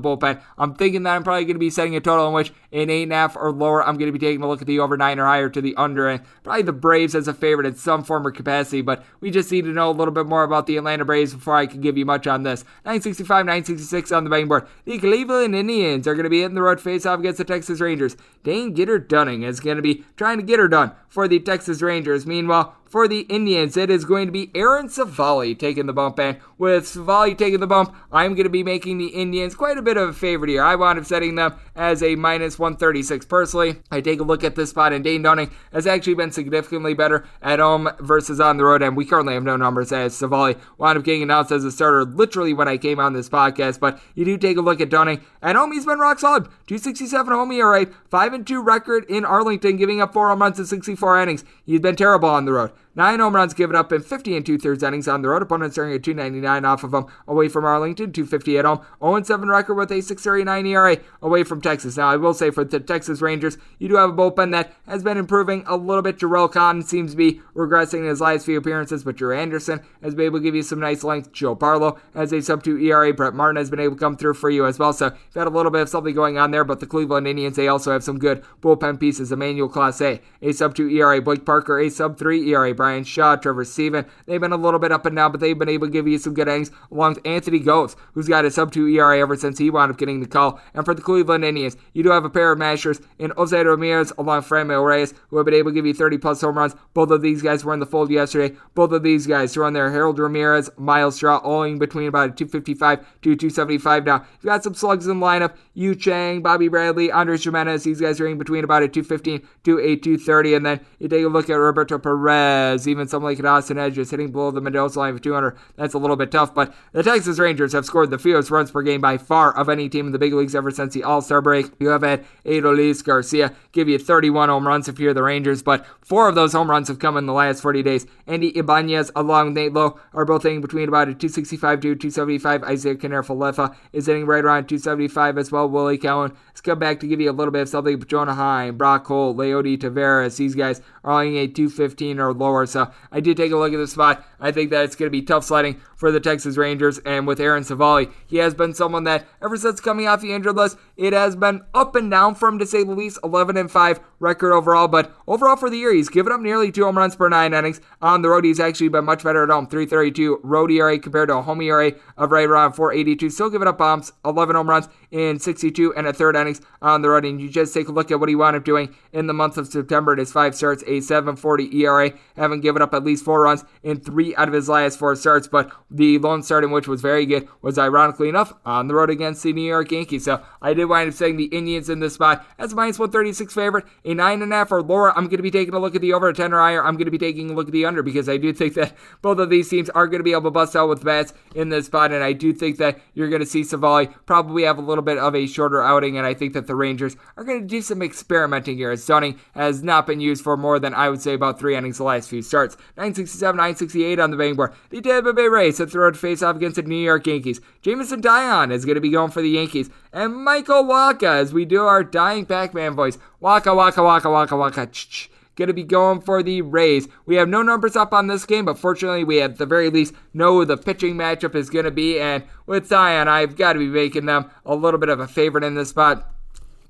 bullpen. I'm thinking that I'm probably going to be setting a total in which an 8.5 or lower, I'm going to be taking a look at the over 9 or higher to the under, and probably the Braves as a favorite in some form or capacity, but we just need to know a little bit more about the Atlanta Braves before I can give you much on this. 965, 966 on the betting board. The Cleveland Indians are going to be hitting the road face-off against the Texas Rangers. Dane Gitter-Dunning is going to be trying to get her done for the Texas Rangers. Meanwhile, for the Indians, it is going to be Aaron Savali taking the bump, and with Savali taking the bump, I'm going to be making the Indians quite a bit of a favorite here. I wound up setting them as a minus 136 personally. I take a look at this spot, and Dane Dunning has actually been significantly better at home versus on the road, and we currently have no numbers as Savali wound up getting announced as a starter literally when I came on this podcast, but you do take a look at Dunning. At home, he's been rock solid. 267 home ERA, 5-2 record in Arlington, giving up 4 home runs in 64 innings. He's been terrible on the road. 9 home runs given up in 50 2/3 innings on the road. Opponents starting at 299 off of him away from Arlington, 250 at home. 0-7 record with a 6.39 ERA away from Texas. Now, I will say for the Texas Rangers, you do have a bullpen that has been improving a little bit. Jarrell Cotton seems to be regressing in his last few appearances, but Drew Anderson has been able to give you some nice length. Joe Barlow has a sub-2 ERA. Brett Martin has been able to come through for you as well. So you've had a little bit of something going on there, but the Cleveland Indians, they also have some good bullpen pieces. Emmanuel Clase, a sub-2 ERA. Blake Parker, a sub-3 ERA. Brian Shaw, Trevor Steven, they've been a little bit up and down, but they've been able to give you some good innings, along with Anthony Goetz, who's got a sub-2 ERA ever since he wound up getting the call. And for the Cleveland Indians, you do have a pair of mashers in Jose Ramirez along with Franmil Reyes, who have been able to give you 30-plus home runs. Both of these guys were in the fold yesterday. Both of these guys throw in there. Harold Ramirez, Miles Straw, all in between about a 255 to 275 now. You've got some slugs in the lineup. Yu Chang, Bobby Bradley, Andres Jimenez, these guys are in between about a 215 to a 230. And then you take a look at Roberto Perez, even someone like Austin Edges hitting below the Mendoza line for 200. That's a little bit tough, but the Texas Rangers have scored the fewest runs per game by far of any team in the big leagues ever since the All-Star break. You have had Adolis Garcia give you 31 home runs if you're the Rangers, but 4 of those home runs have come in the last 40 days. Andy Ibanez along with Nate Lowe are both hitting between about a 265 to 275. Isaiah Kiner-Falefa is hitting right around 275 as well. Willie Cowan has come back to give you a little bit of something, but Jonah Heim, Brock Holt, Leody Taveras, these guys are all hitting a 215 or lower, so I did take a look at the spot. I think that it's going to be tough sledding for the Texas Rangers, and with Aaron Savali, he has been someone that ever since coming off the injured list, it has been up and down for him to say the least. 11-5 record overall, but overall for the year, he's given up nearly 2 home runs per 9 innings. On the road, he's actually been much better at home. 3.32 road ERA compared to a home ERA of right around 4.82. Still giving up bombs, 11 home runs in 62 and a third innings on the road. And you just take a look at what he wound up doing in the month of September in his 5 starts, a 7.40 ERA, having given up at least 4 runs in 3 out of his last 4 starts. But the lone start in which was very good was, ironically enough, on the road against the New York Yankees. So I did wind up setting the Indians in this spot as a minus 136 favorite, a 9.5 or lower. I'm going to be taking a look at the over, a 10 or higher. I'm going to be taking a look at the under, because I do think that both of these teams are going to be able to bust out with bats in this spot, and I do think that you're going to see Savali probably have a little bit of a shorter outing, and I think that the Rangers are going to do some experimenting here, as Dunning has not been used for more than, I would say, about 3 innings the last few starts. 967, 968 on the betting board. The Tampa Bay Rays have thrown face off against the New York Yankees. Jamison Dion is going to be going for the Yankees, and Michael Wacha, as we do our dying Pac-Man voice, Waka, waka, waka, waka, waka, ch-ch, going to be going for the Rays. We have no numbers up on this game, but fortunately we at the very least know who the pitching matchup is going to be, and with Dion, I've got to be making them a little bit of a favorite in this spot.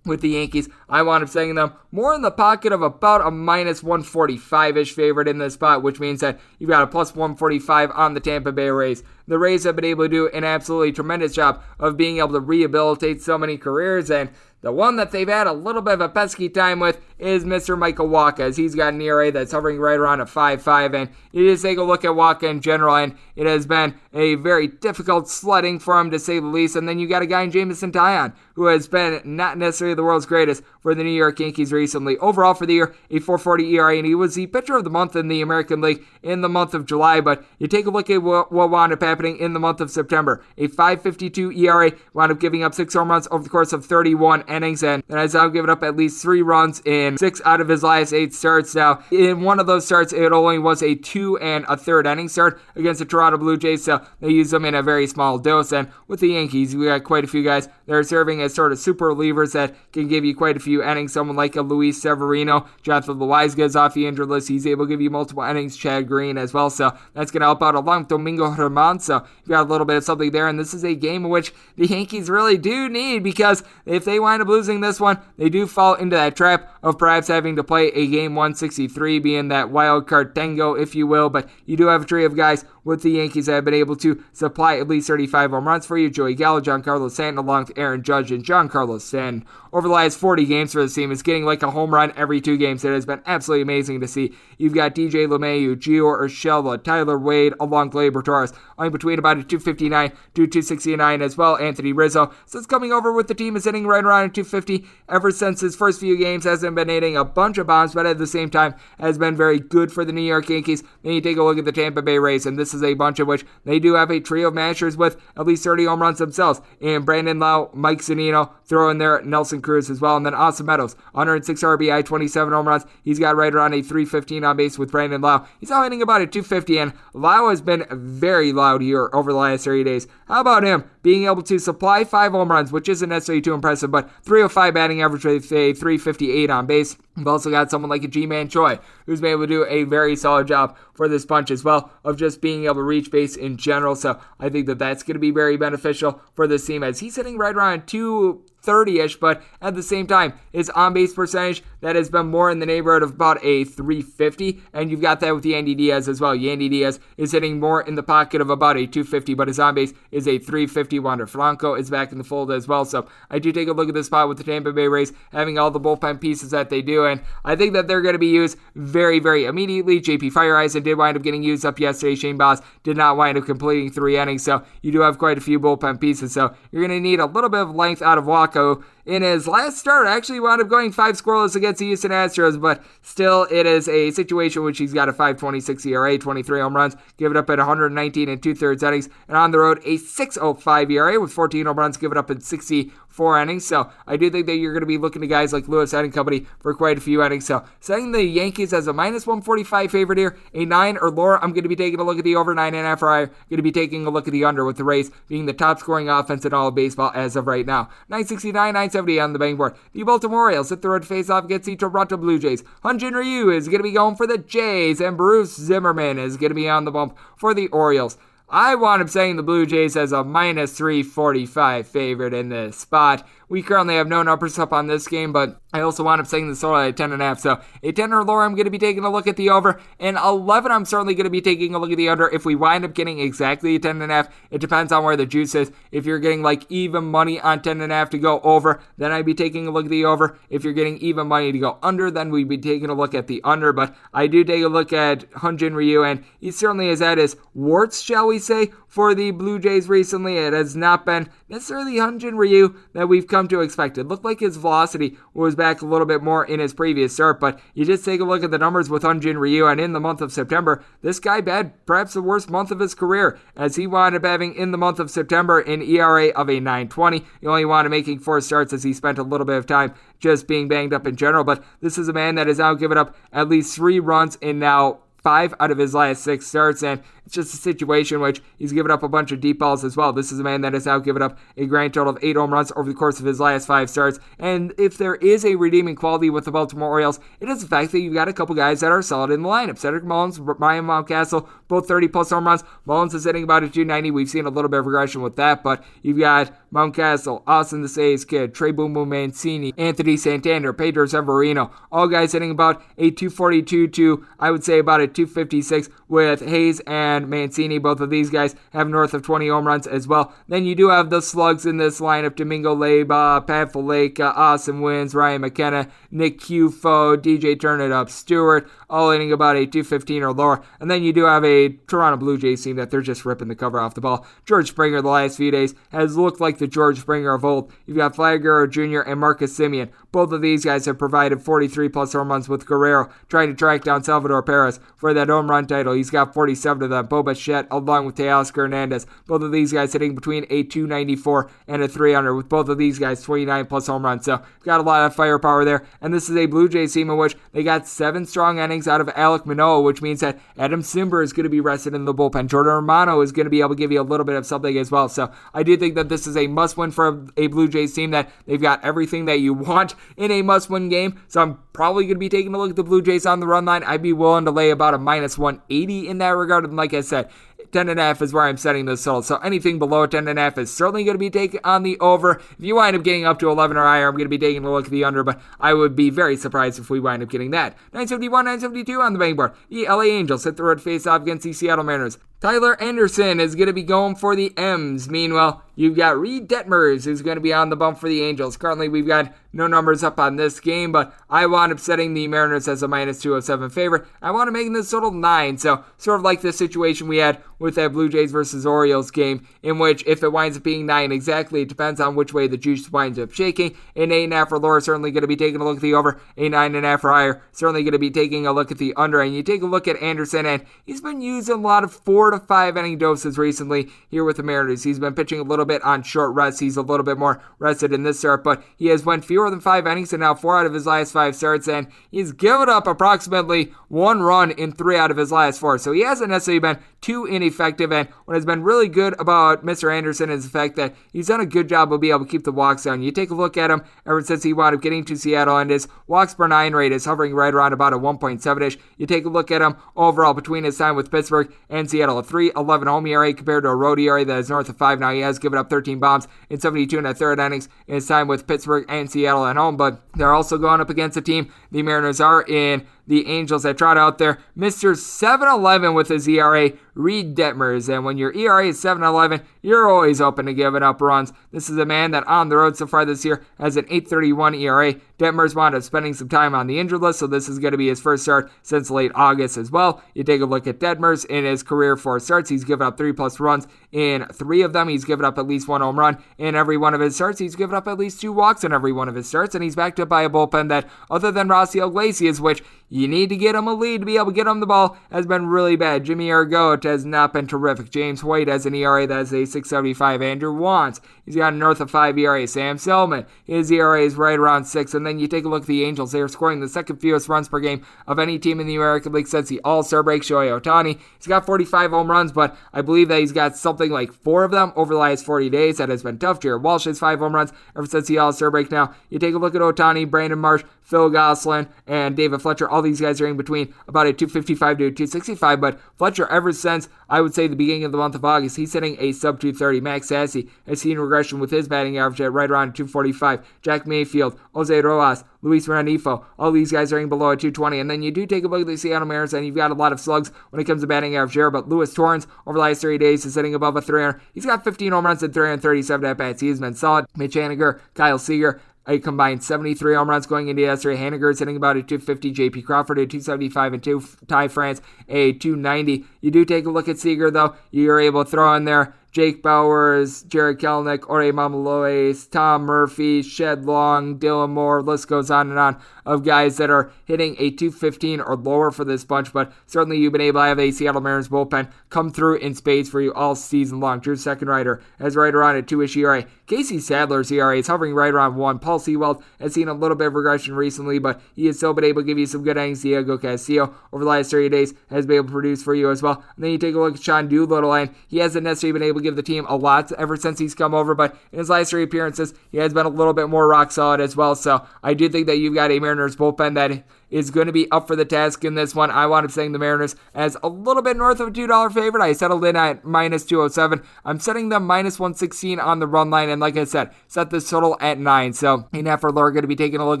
with the Yankees. I wound up setting them more in the pocket of about a minus 145-ish favorite in this spot, which means that you've got a plus 145 on the Tampa Bay Rays. The Rays have been able to do an absolutely tremendous job of being able to rehabilitate so many careers, and the one that they've had a little bit of a pesky time with is Mr. Michael Wacha, as he's got an ERA that's hovering right around a 5.5, and you just take a look at Wacha in general, and it has been a very difficult sledding for him, to say the least. And then you got a guy in Jameson Taillon, who has been not necessarily the world's greatest for the New York Yankees recently. Overall for the year, a 4.40 ERA, and he was the pitcher of the month in the American League in the month of July. But you take a look at what wound up happening in the month of September. A 5.52 ERA, wound up giving up 6 home runs over the course of 31 innings, and has now given up at least 3 runs in 6 out of his last 8 starts. Now, in one of those starts, it only was a 2 1/3 inning start against the Toronto Blue Jays, so they used them in a very small dose. And with the Yankees, we got quite a few guys that are serving as sort of super relievers that can give you quite a few innings. Someone like a Luis Severino, Jonathan Loaiza is off the injured list. He's able to give you multiple innings. Chad Green as well, so that's going to help out along with Domingo Germán. So you've got a little bit of something there, and this is a game in which the Yankees really do need, because if they wind up losing this one, they do fall into that trap of perhaps having to play a game 163, being that wild card tango, if you will. But you do have a tree of guys with the Yankees that have been able to supply at least 35 home runs for you. Joey Gallo, Giancarlo Stanton, along with Aaron Judge and Giancarlo Stanton. Over the last 40 games for this team, it's getting like a home run every 2 games. It has been absolutely amazing to see. You've got DJ LeMahieu, Gio Urshela, Tyler Wade, along with Gleyber Torres, only between about a 259 to 269 as well. Anthony Rizzo, since coming over with the team, is hitting right around a 250 ever since his first few games. Hasn't been hitting a bunch of bombs, but at the same time has been very good for the New York Yankees. Then you take a look at the Tampa Bay Rays, and this is a bunch of which they do have a trio of mashers with at least 30 home runs themselves. And Brandon Lau, Mike Zunino, throw in there Nelson Cruz as well. And then Austin Meadows, 106 RBI, 27 home runs. He's got right around a 315 on base with Brandon Lau. He's now hitting about a 250, and Lau has been very loud here over the last 30 days. How about him being able to supply 5 home runs, which isn't necessarily too impressive, but 305 batting average with a 358 on base. We've also got someone like a G-Man Choi, who's been able to do a very solid job for this bunch as well, of just being able to reach base in general. So I think that that's going to be very beneficial for this team, as he's hitting right around 230-ish, but at the same time, his on-base percentage, that has been more in the neighborhood of about a 350, and you've got that with Yandy Diaz as well. Yandy Diaz is hitting more in the pocket of about a 250, but his on-base is a 350. Wander Franco is back in the fold as well, so I do take a look at this spot with the Tampa Bay Rays having all the bullpen pieces that they do, and I think that they're going to be used very, very immediately. JP Fireeisen did wind up getting used up yesterday. Shane Baz did not wind up completing 3 innings, so you do have quite a few bullpen pieces, so you're going to need a little bit of length out of Wacha. In his last start, actually wound up going 5 scoreless against the Houston Astros, but still, it is a situation which he's got a 5.26 ERA, 23 home runs, given up at 119 2/3 innings, and on the road, a 6.05 ERA with 14 home runs given up in 64 innings. So I do think that you're going to be looking to guys like Lewis and company for quite a few innings. So setting the Yankees as a minus 145 favorite here, a 9 or lower, I'm going to be taking a look at the over 9.5 or higher. Going to be taking a look at the under, with the Rays being the top scoring offense in all of baseball as of right now. 969, 970 on the betting board. The Baltimore Orioles hit the road face off against the Toronto Blue Jays. Hyun-Jin Ryu is going to be going for the Jays, and Bruce Zimmerman is going to be on the bump for the Orioles. I wound up saying the Blue Jays as a minus 345 favorite in this spot. We currently have no numbers up on this game, but I also wound up saying the total at 10.5. So a 10 or lower, I'm going to be taking a look at the over. And 11, I'm certainly going to be taking a look at the under. If we wind up getting exactly a 10.5, it depends on where the juice is. If you're getting like even money on 10.5 to go over, then I'd be taking a look at the over. If you're getting even money to go under, then we'd be taking a look at the under. But I do take a look at Hyun-Jin Ryu, and he certainly has had his warts, shall we say, for the Blue Jays recently. It has not been necessarily Hyun-Jin Ryu that we've come to expect. It looked like his velocity was back a little bit more in his previous start, but you just take a look at the numbers with Hyun-Jin Ryu, and in the month of September, this guy had perhaps the worst month of his career, as he wound up having in the month of September an ERA of a 9.20. He only wound up making 4 starts, as he spent a little bit of time just being banged up in general, but this is a man that has now given up at least 3 runs in now 5 out of his last 6 starts, and it's just a situation in which he's given up a bunch of deep balls as well. This is a man that has now given up a grand total of 8 home runs over the course of his last 5 starts, and if there is a redeeming quality with the Baltimore Orioles, it is the fact that you've got a couple guys that are solid in the lineup. Cedric Mullins, Ryan Mountcastle, both 30-plus home runs. Mullins is hitting about a 290. We've seen a little bit of regression with that, but you've got Mountcastle, Austin the Say's Kid, Trey Boom Boom Mancini, Anthony Santander, Pedro Severino, all guys hitting about a 242 to, I would say, about a 256, with Hayes and Mancini. Both of these guys have north of 20 home runs as well. Then you do have the slugs in this lineup: Domingo Leyba, Pat Faleka, Austin Wins, Ryan McKenna, Nick Cufo, DJ Turn It Up Stewart, all hitting about a 215 or lower. And then you do have a Toronto Blue Jays team that they're just ripping the cover off the ball. George Springer the last few days has looked like the George Springer of old. You've got Vlad Guerrero Jr. and Marcus Semien. Both of these guys have provided 43-plus home runs, with Guerrero trying to track down Salvador Perez for that home run title. He's got 47 of them. Bo Bichette along with Teoscar Hernandez. Both of these guys hitting between a 294 and a 300, with both of these guys 29-plus home runs. So got a lot of firepower there. And this is a Blue Jays team in which they got 7 strong innings out of Alek Manoah, which means that Adam Simber is going to be rested in the bullpen. Jordan Romano is going to be able to give you a little bit of something as well. So I do think that this is a must-win for a Blue Jays team, that they've got everything that you want in a must-win game. So I'm probably going to be taking a look at the Blue Jays on the run line. I'd be willing to lay about a minus 180 in that regard. And like I said, 10.5 is where I'm setting this total. So anything below 10.5 is certainly going to be taken on the over. If you wind up getting up to 11 or higher, I'm going to be taking a look at the under, but I would be very surprised if we wind up getting that. 971, 972 on the betting board. The LA Angels hit the road face-off against the Seattle Mariners. Tyler Anderson is going to be going for the M's. Meanwhile, you've got Reed Detmers, who's going to be on the bump for the Angels. Currently, we've got no numbers up on this game, but I wound up setting the Mariners as a minus 207 favorite. I want to make this total 9, so sort of like the situation we had with that Blue Jays versus Orioles game, in which if it winds up being 9 exactly, it depends on which way the juice winds up shaking. An 8.5 or lower, certainly going to be taking a look at the over. A 9.5 or higher, certainly going to be taking a look at the under. And you take a look at Anderson, and he's been using a lot of 4 to 5 inning doses recently here with the Mariners. He's been pitching a little bit on short rest. He's a little bit more rested in this start, but he has went fewer than 5 innings and now 4 out of his last 5 starts, and he's given up approximately 1 run in 3 out of his last 4. So he hasn't necessarily been too ineffective, and what has been really good about Mr. Anderson is the fact that he's done a good job of being able to keep the walks down. You take a look at him ever since he wound up getting to Seattle, and his walks per 9 rate is hovering right around about a 1.7-ish. You take a look at him overall between his time with Pittsburgh and Seattle, a 3.11 home ERA compared to a road ERA that is north of 5 now. He has given up 13 bombs in 72 and a third innings in his time with Pittsburgh and Seattle at home, but they're also going up against a team, the Mariners are, in the Angels that trot out there Mr. 7-11 with his ERA, Reed Detmers. And when your ERA is 7-11, you're always open to giving up runs. This is a man that on the road so far this year has an 8.31 ERA. Detmers wound up spending some time on the injured list, so this is going to be his first start since late August as well. You take a look at Detmers in his career 4 starts. He's given up 3+ runs in 3 of them. He's given up at least 1 home run in every one of his starts. He's given up at least 2 walks in every one of his starts, and he's backed up by a bullpen that, other than Rossi Iglesias, which you need to get him a lead to be able to get him the ball, has been really bad. Jimmy Ergoat has not been terrific. James White has an ERA that is a 6.75. Andrew Wantz, he's got a north of 5 ERA. Sam Selman, his ERA is right around 6. And then you take a look at the Angels. They are scoring the second fewest runs per game of any team in the American League since the All-Star break. Shohei Ohtani, he's got 45 home runs, but I believe that he's got something like 4 of them over the last 40 days. That has been tough. Jared Walsh has 5 home runs ever since the All-Star break. Now, you take a look at Ohtani, Brandon Marsh, Phil Gosselin, and David Fletcher. All these guys are in between about a 255 to a 265, but Fletcher, ever since, I would say, the beginning of the month of August, he's hitting a sub-230. Max Sassy has seen regression with his batting average at right around 245. Jack Mayfield, Jose Rojas, Luis Renifo, all these guys are in below a 220. And then you do take a look at the Seattle Mariners, and you've got a lot of slugs when it comes to batting average there, but Luis Torrens, over the last 30 days, is hitting above a 300. He's got 15 home runs and 337 at-bats. He has been solid. Mitch Haniger, Kyle Seager, a combined 73 home runs going into yesterday. Haniger is hitting about a 250. J.P. Crawford a 275 and 2. Ty France a 290. You do take a look at Seager, though. You're able to throw in there Jake Bowers, Jared Kelenic, Ore Mamaloes, Tom Murphy, Shed Long, Dylan Moore, list goes on and on of guys that are hitting a 215 or lower for this bunch, but certainly you've been able to have a Seattle Mariners bullpen come through in spades for you all season long. Drew's second writer has right around a 2-ish ERA. Casey Sadler's ERA is hovering right around 1. Paul Sewald has seen a little bit of regression recently, but he has still been able to give you some good innings. Diego Castillo over the last 30 days has been able to produce for you as well. And then you take a look at Sean Doolittle, and he hasn't necessarily been able to give the team a lot ever since he's come over, but in his last 3 appearances, he has been a little bit more rock solid as well. So I do think that you've got a Mariners bullpen that is going to be up for the task in this one. I wound up saying the Mariners as a little bit north of a $2 favorite. I settled in at minus 207. I'm setting them minus 116 on the run line, and like I said, set this total at 9. So 8.5 or lower, going to be taking a look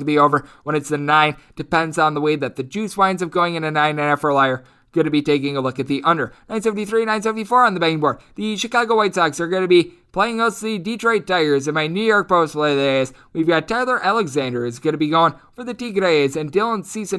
at the over when it's the 9. Depends on the way that the juice winds up going in a 9.5 or higher. Going to be taking a look at the under. 973, 974 on the betting board. The Chicago White Sox are going to be playing us the Detroit Tigers. In my New York Post play days, we've got Tyler Alexander is going to be going for the Tigres, and Dylan Cease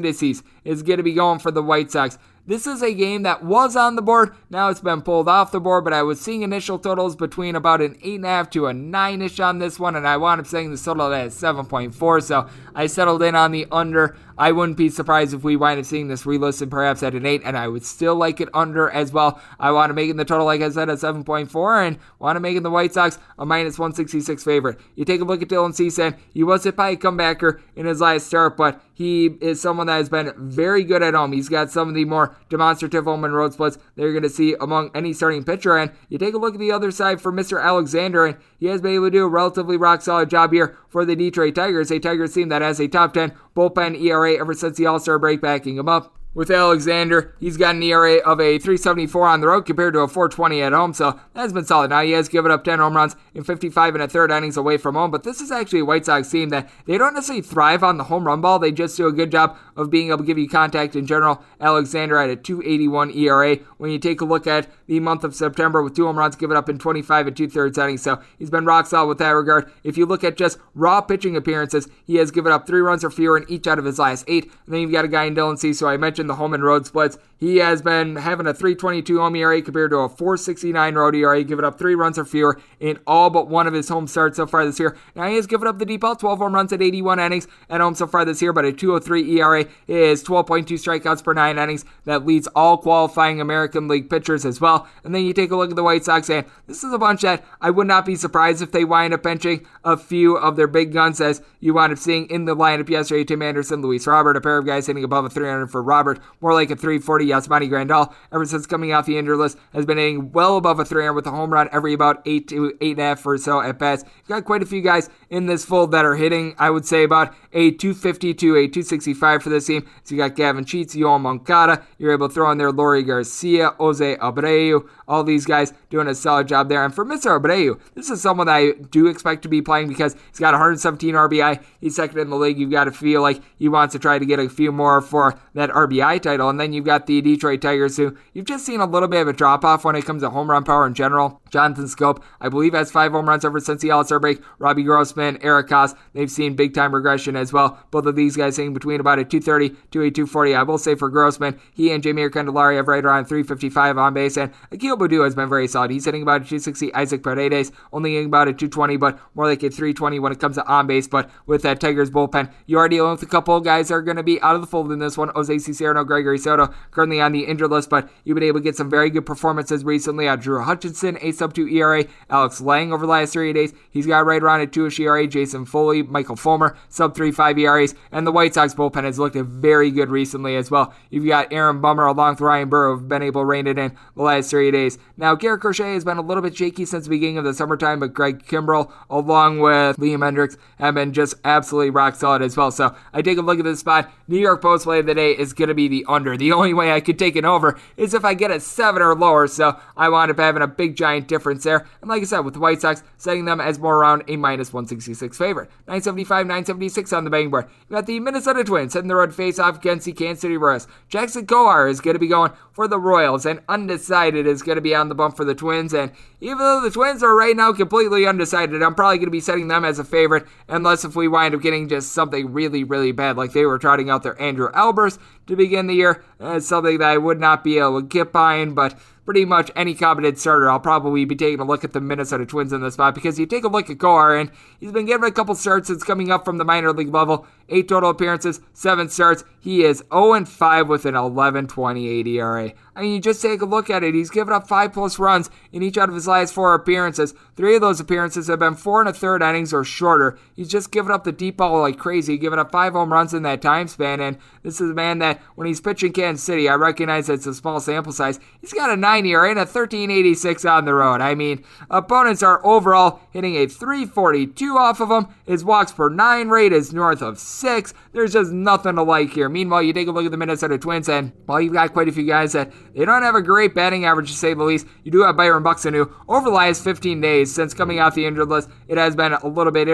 is going to be going for the White Sox. This is a game that was on the board. Now it's been pulled off the board, but I was seeing initial totals between about an 8.5 to a 9-ish on this one, and I wound up saying the total at 7.4, so I settled in on the under. I wouldn't be surprised if we wind up seeing this relisted perhaps at an 8, and I would still like it under as well. I want to make it the total, like I said, at 7.4, and want to make it the White Sox a minus 166 favorite. You take a look at Dylan Cease, and he was hit by a comebacker in his last start, but he is someone that has been very good at home. He's got some of the more demonstrative home and road splits that you're going to see among any starting pitcher. And you take a look at the other side for Mr. Alexander, and he has been able to do a relatively rock-solid job here for the Detroit Tigers, a Tigers team that has a top 10 bullpen ERA ever since the All-Star break, backing him up. With Alexander, he's got an ERA of a 3.74 on the road compared to a 4.20 at home, so that's been solid. Now, he has given up 10 home runs in 55 and a third innings away from home, but this is actually a White Sox team that they don't necessarily thrive on the home run ball. They just do a good job of being able to give you contact in general. Alexander at a 2.81 ERA. When you take a look at the month of September with 2 home runs given up in 25 and 2/3 innings, so he's been rock solid with that regard. If you look at just raw pitching appearances, he has given up 3 runs or fewer in each out of his last 8. And then you've got a guy in Dylan Cease, so I mentioned the home and road splits. He has been having a 3.22 home ERA compared to a 4.69 road ERA, giving up 3 runs or fewer in all but one of his home starts so far this year. Now, he has given up the deep ball, 12 home runs at 81 innings at home so far this year, but a 2.03 ERA is 12.2 strikeouts per 9 innings. That leads all qualifying American League pitchers as well. And then you take a look at the White Sox, and this is a bunch that I would not be surprised if they wind up benching a few of their big guns, as you wind up seeing in the lineup yesterday. Tim Anderson, Luis Robert, a pair of guys hitting above a 300 for Robert, more like a 340. Yasmani Grandal, ever since coming off the injured list, has been hitting well above a 300 with a home run every about 8 to 8.5 or so at bats. You've got quite a few guys in this fold that are hitting, I would say, about a 250 to a 265 for this team. So you got Gavin Sheets, Yoel Moncada. You're able to throw in there Lori Garcia, Jose Abreu. All these guys doing a solid job there. And for Mr. Abreu, this is someone that I do expect to be playing because he's got 117 RBI. He's second in the league. You've got to feel like he wants to try to get a few more for that RBI title. And then you've got the Detroit Tigers, who you've just seen a little bit of a drop-off when it comes to home run power in general. Jonathan Scope, I believe, has 5 home runs ever since the All-Star break. Robbie Grossman, Eric Haas, they've seen big-time regression as well. Both of these guys hitting between about a 230 to a 240. I will say for Grossman, he and Jameer Candelaria have right around 355 on base, and Akil Baddoo has been very solid. He's hitting about a 260. Isaac Paredes only hitting about a 220, but more like a 320 when it comes to on base. But with that Tigers bullpen, you are dealing with a couple of guys that are going to be out of the fold in this one. Jose Cicero, Gregory Soto, currently on the injured list, but you've been able to get some very good performances recently. Drew Hutchinson, a sub-2 ERA. Alex Lang over the last 3 days, he's got right around a 2-ish ERA. Jason Foley, Michael Fulmer, sub-3.5 ERAs, and the White Sox bullpen has looked very good recently as well. You've got Aaron Bummer along with Ryan Burrow have been able to rein it in the last 3 days. Now, Garrett Crochet has been a little bit shaky since the beginning of the summertime, but Greg Kimbrell along with Liam Hendricks have been just absolutely rock solid as well. So I take a look at this spot. New York Post play of the day is going to be the under. The only way I could take it over is if I get a 7 or lower, so I wound up having a big giant difference there. And like I said, with the White Sox, setting them as more around a minus 166 favorite. 975, 976 on the betting board. You got the Minnesota Twins hitting the road face-off against the Kansas City Royals. Jackson Kowar is going to be going for the Royals, and undecided is going to be on the bump for the Twins. And even though the Twins are right now completely undecided, I'm probably going to be setting them as a favorite, unless if we wind up getting just something really, really bad, like they were trotting out their Andrew Albers to begin the year. That's something that I would not be able to get behind, but pretty much any competent starter, I'll probably be taking a look at the Minnesota Twins in this spot, because you take a look at Kohar, and he's been given a couple starts since coming up from the minor league level. 8 total appearances, 7 starts. He is 0-5 with an 11.28 ERA. I mean, you just take a look at it. He's given up 5+ runs in each out of his last 4 appearances. 3 of those appearances have been 4 1/3 innings or shorter. He's just given up the deep ball like crazy, giving up 5 home runs in that time span. And this is a man that, when he's pitching Kansas City, I recognize it's a small sample size, he's got a 9 ERA and a 13.86 on the road. I mean, opponents are overall hitting a 3.42 off of him. His walks per 9 rate is north of 6. There's just nothing to like here. Meanwhile, you take a look at the Minnesota Twins, and while you've got quite a few guys that they don't have a great batting average, to say the least, you do have Byron Buxton, who over the last 15 days since coming off the injured list, it has been a little bit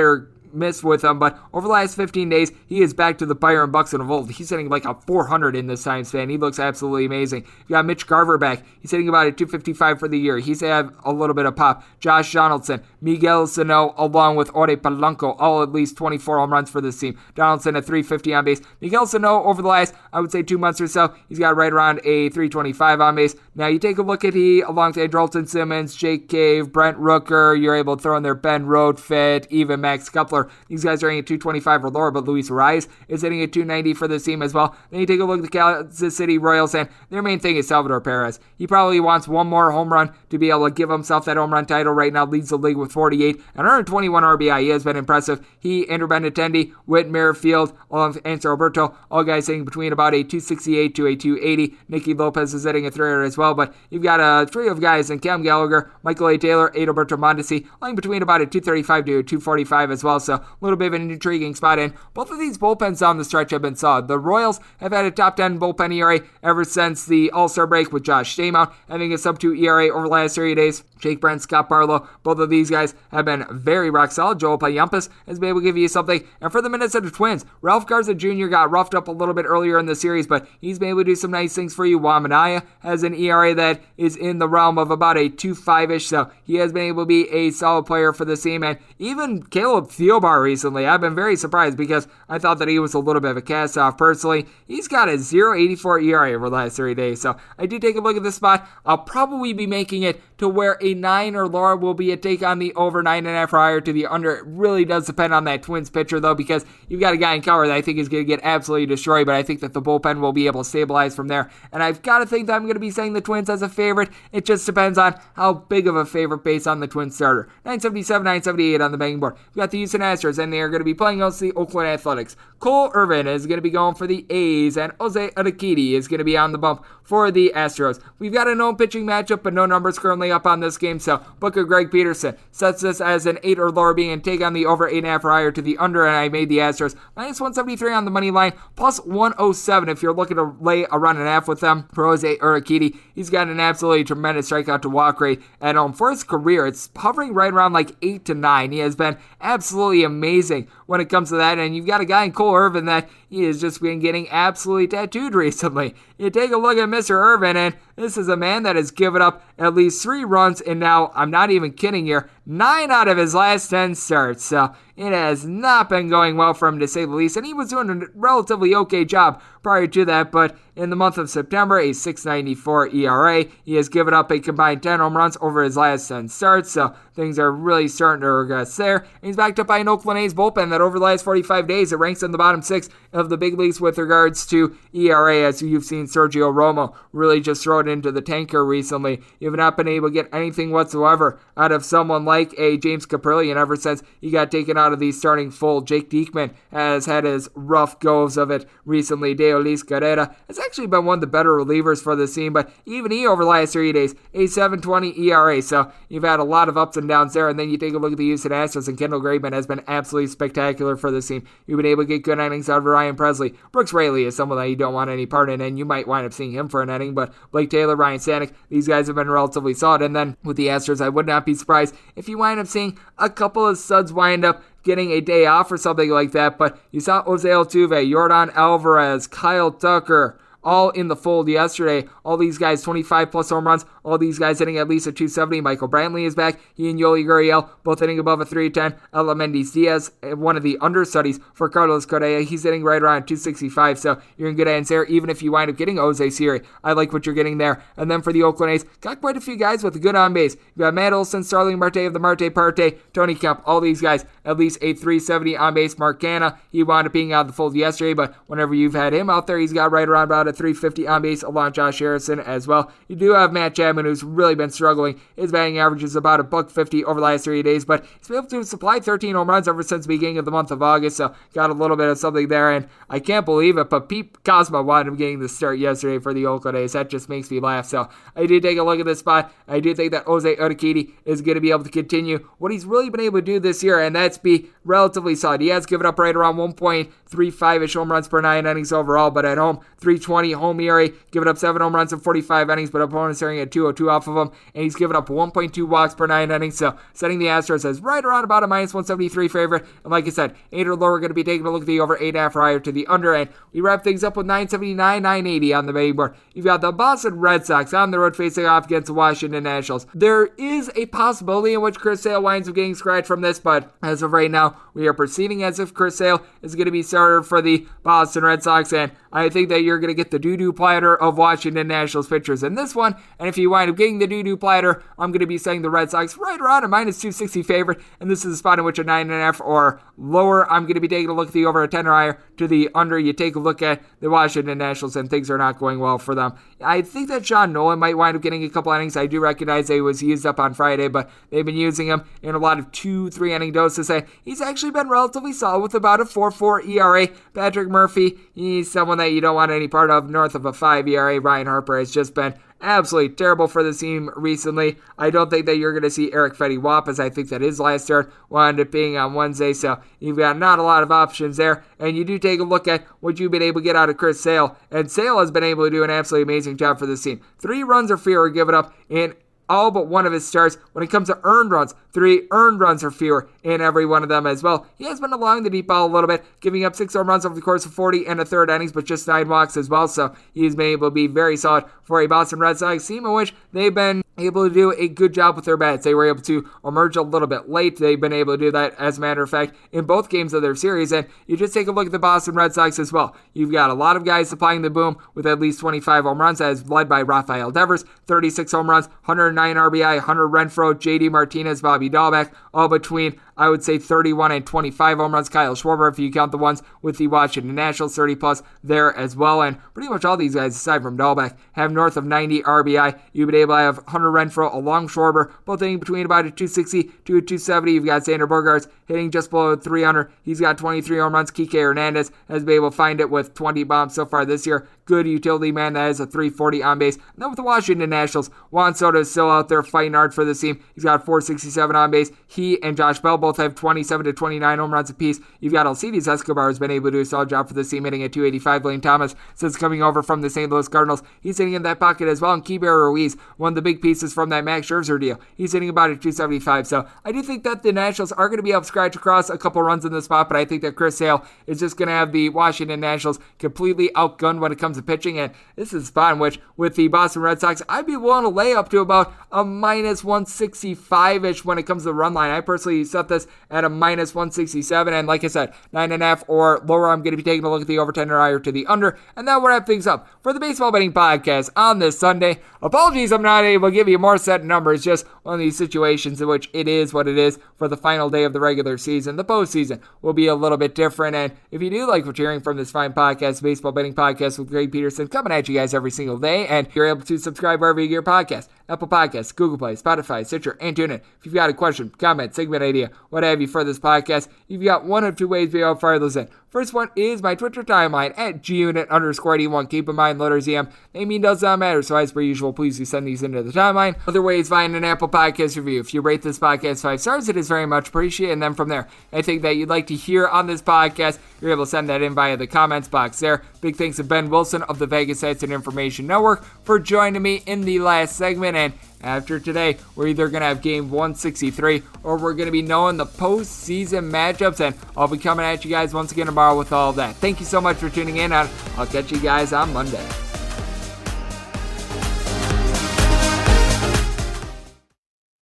missed with him, but over the last 15 days, he is back to the Byron Buxton of old. He's hitting like a 400 in this time span. He looks absolutely amazing. You got Mitch Garver back. He's hitting about a 255 for the year. He's had a little bit of pop. Josh Donaldson, Miguel Sano, along with Ore Polanco, all at least 24 home runs for this team. Donaldson at 350 on base. Miguel Sano, over the last, I would say, 2 months or so, he's got right around a 325 on base. Now, you take a look at alongside Andrelton Simmons, Jake Cave, Brent Rooker, you're able to throw in there Ben Roadfit, even Max Kepler. These guys are hitting at 225 or lower, but Luis Ariz is hitting at 290 for this team as well. Then you take a look at the Kansas City Royals, and their main thing is Salvador Perez. He probably wants one more home run to be able to give himself that home run title. Right now, leads the league with 48 and 121 RBI. He has been impressive. He, Andrew Benintendi, Whit Merrifield, along with Ansel Roberto, all guys hitting between about a 268 to a 280. Nicky Lopez is hitting a 300 as well, but you've got a trio of guys in Cam Gallagher, Michael A. Taylor, Adalberto Mondesi, lying between about a 235 to a 245 as well, so a little bit of an intriguing spot in. Both of these bullpens down the stretch have been solid. The Royals have had a top 10 bullpen ERA ever since the All-Star break, with Josh Stamout having a sub-2 ERA over the last 30 days. Jake Brent, Scott Barlow, both of these guys have been very rock solid. Joel Payampas has been able to give you something. And for the Minnesota Twins, Ralph Garza Jr. got roughed up a little bit earlier in the series, but he's been able to do some nice things for you. Wamanaya has an ERA that is in the realm of about a 2.5-ish, so he has been able to be a solid player for the team. And even Caleb Thielbar recently, I've been very surprised, because I thought that he was a little bit of a cast-off personally. He's got a 0.84 ERA over the last 30 days, so I do take a look at this spot. I'll probably be making it to where a 9 or lower will be a take on the over 9.5 or higher to the under. It really does depend on that Twins pitcher, though, because you've got a guy in Cowher that I think is going to get absolutely destroyed, but I think that the bullpen will be able to stabilize from there. And I've got to think that I'm going to be saying the Twins as a favorite. It just depends on how big of a favorite based on the Twins starter. 977, 978 on the betting board. We've got the Houston Astros, and they are going to be playing against the Oakland Athletics. Cole Irvin is going to be going for the A's, and Jose Urquidy is going to be on the bump for the Astros. We've got a known pitching matchup, but no numbers currently up on this game, so Booker Greg Peterson sets this as an 8 or lower being and take on the over 8.5 or higher to the under, and I made the Astros minus 173 on the money line, plus 107 if you're looking to lay a run and a half with them. For Jose Urquidy, he's got an absolutely tremendous strikeout to walk rate at home. For his career, it's hovering right around like 8 to 9. He has been absolutely amazing when it comes to that, and you've got a guy in Cole Irvin that he has just been getting absolutely tattooed recently. You take a look at Mr. Irvin, and this is a man that has given up at least 3 runs, and now, I'm not even kidding here, 9 out of his last 10 starts. So it has not been going well for him, to say the least, and he was doing a relatively okay job prior to that, but in the month of September, a 6.94 ERA. He has given up a combined 10 home runs over his last 10 starts, so things are really starting to regress there. And he's backed up by an Oakland A's bullpen that over the last 45 days, it ranks in the bottom 6 of the big leagues with regards to ERA, as you've seen Sergio Romo really just throw it into the tanker recently. You've not been able to get anything whatsoever out of someone like a James Caprillion ever since he got taken out of the starting fold. Jake Diekman has had his rough goes of it recently. Deolis Carrera has actually been one of the better relievers for the team, but even he over the last 3 days, a 7.20 ERA, so you've had a lot of ups and downs there. And then you take a look at the Houston Astros, and Kendall Graveman has been absolutely spectacular for the team. You've been able to get good innings out of Ryan Presley. Brooks Raley is someone that you don't want any part in, and you might wind up seeing him for an inning, but Blake Taylor, Ryan Stanek, these guys have been relatively solid. And then with the Astros, I would not be surprised if you wind up seeing a couple of studs wind up getting a day off or something like that, but you saw Jose Altuve, Yordan Alvarez, Kyle Tucker, all in the fold yesterday. All these guys 25 plus home runs, all these guys hitting at least a 270. Michael Brantley is back. He and Yoli Gurriel both hitting above a 310. Ella Mendes Diaz, one of the understudies for Carlos Correa, he's hitting right around 265. So you're in good hands there, even if you wind up getting Jose Siri. I like what you're getting there. And then for the Oakland A's, got quite a few guys with a good on base. You got Matt Olson, Starling Marte of the Marte Parte, Tony Kemp, all these guys at least a 370 on base. Mark Canha, he wound up being out of the fold yesterday, but whenever you've had him out there, he's got right around about a 350 on base along Josh Harrison as well. You do have Matt Chapman, who's really been struggling. His batting average is about $150 over the last 3 days, but he's been able to supply 13 home runs ever since the beginning of the month of August, so got a little bit of something there, and I can't believe it, but Pete Cosma wound up getting the start yesterday for the Oakland A's. That just makes me laugh, so I did take a look at this spot. I do think that Jose Urquidy is going to be able to continue what he's really been able to do this year, and that's be relatively solid. He has given up right around 1.35-ish home runs per 9 innings overall, but at home, 320 home ERA, giving up 7 home runs in 45 innings, but opponents are at 202 off of him, and he's given up 1.2 walks per 9 innings, so setting the Astros as right around about a minus 173 favorite, and like I said, 8 or lower, we're going to be taking a look at the over 8.5 higher to the under, and we wrap things up with 979, 980 on the betting board. You've got the Boston Red Sox on the road facing off against the Washington Nationals. There is a possibility in which Chris Sale winds up getting scratched from this, but as of right now, we are proceeding as if Chris Sale is going to be starter for the Boston Red Sox, and I think that you're going to get the doo-doo platter of Washington Nationals pitchers in this one, and if you wind up getting the doo-doo platter, I'm going to be saying the Red Sox right around a minus 260 favorite, and this is a spot in which a 9.5 or lower, I'm going to be taking a look at the over a 10 or higher to the under. You take a look at the Washington Nationals, and things are not going well for them. I think that Sean Nolan might wind up getting a couple innings. I do recognize that he was used up on Friday, but they've been using him in a lot of 2-3 inning doses, and he's actually been relatively solid with about a 4.4 ERA. Patrick Murphy, he's someone that you don't want any part of north of a 5 ERA. Ryan Harper has just been absolutely terrible for the team recently. I don't think that you're going to see Eric Fetty Wap, as I think that his last start wound up being on Wednesday, so you've got not a lot of options there, and you do take a look at what you've been able to get out of Chris Sale, and Sale has been able to do an absolutely amazing job for this team. 3 runs or fewer given up in all but one of his starts. When it comes to earned runs, 3 earned runs or fewer in every one of them as well. He has been allowing the deep ball a little bit, giving up 6 home runs over the course of 40 and a third innings, but just 9 walks as well, so he's been able to be very solid for a Boston Red Sox team in which they've been able to do a good job with their bats. They were able to emerge a little bit late. They've been able to do that, as a matter of fact, in both games of their series, and you just take a look at the Boston Red Sox as well. You've got a lot of guys supplying the boom with at least 25 home runs, as led by Rafael Devers, 36 home runs, 109 RBI, Hunter Renfroe, JD Martinez, Bobby Dahlbeck, all between, I would say, 31 and 25 home runs. Kyle Schwarber, if you count the ones with the Washington Nationals, 30 plus there as well, and pretty much all these guys, aside from Dahlbeck, have north of 90 RBI. You've been able to have Hunter Renfroe along Schwarber, both hitting between about a 260 to a 270. You've got Xander Bogaerts hitting just below 300. He's got 23 home runs. Kike Hernandez has been able to find it with 20 bombs so far this year. Good utility man that has a 340 on base. And then with the Washington Nationals, Juan Soto is still out there fighting hard for this team. He's got 467 on base. He and Josh Bell both have 27 to 29 home runs apiece. You've got Alcides Escobar has been able to do a solid job for this team, hitting at 285. Lane Thomas, since coming over from the St. Louis Cardinals, he's hitting in that pocket as well. And Keibert Ruiz, one of the big pieces from that Max Scherzer deal, he's hitting about a 275. So I do think that the Nationals are going to be able to scratch across a couple runs in the spot, but I think that Chris Sale is just going to have the Washington Nationals completely outgunned when it comes to pitching, and this is a spot in which, with the Boston Red Sox, I'd be willing to lay up to about a minus 165-ish when it comes to the run line. I personally set this at a minus 167, and like I said, 9.5 or lower, I'm going to be taking a look at the over 10 or higher to the under, and that will wrap things up for the Baseball Betting Podcast on this Sunday. Apologies I'm not able to give you more set numbers, just one of these situations in which it is what it is for the final day of the regular season. The postseason will be a little bit different, and if you do like what you're hearing from this fine podcast, Baseball Betting Podcast with Greg Peterson, coming at you guys every single day, and you're able to subscribe wherever you get your podcast. Apple Podcasts, Google Play, Spotify, Stitcher, and TuneIn. If you've got a question, comment, segment idea, what have you for this podcast, you've got one of two ways to be able to fire those in. First one is my Twitter timeline at gunit_81. Keep in mind, letters EM, naming does not matter, so as per usual, please do send these into the timeline. Other ways, find an Apple Podcast review. If you rate this podcast 5 stars, it is very much appreciated, and then from there, anything that you'd like to hear on this podcast, you're able to send that in via the comments box there. Big thanks to Ben Wilson of the Vegas Sites and Information Network for joining me in the last segment, and after today, we're either going to have game 163 or we're going to be knowing the postseason matchups, and I'll be coming at you guys once again tomorrow with all of that. Thank you so much for tuning in, and I'll catch you guys on Monday.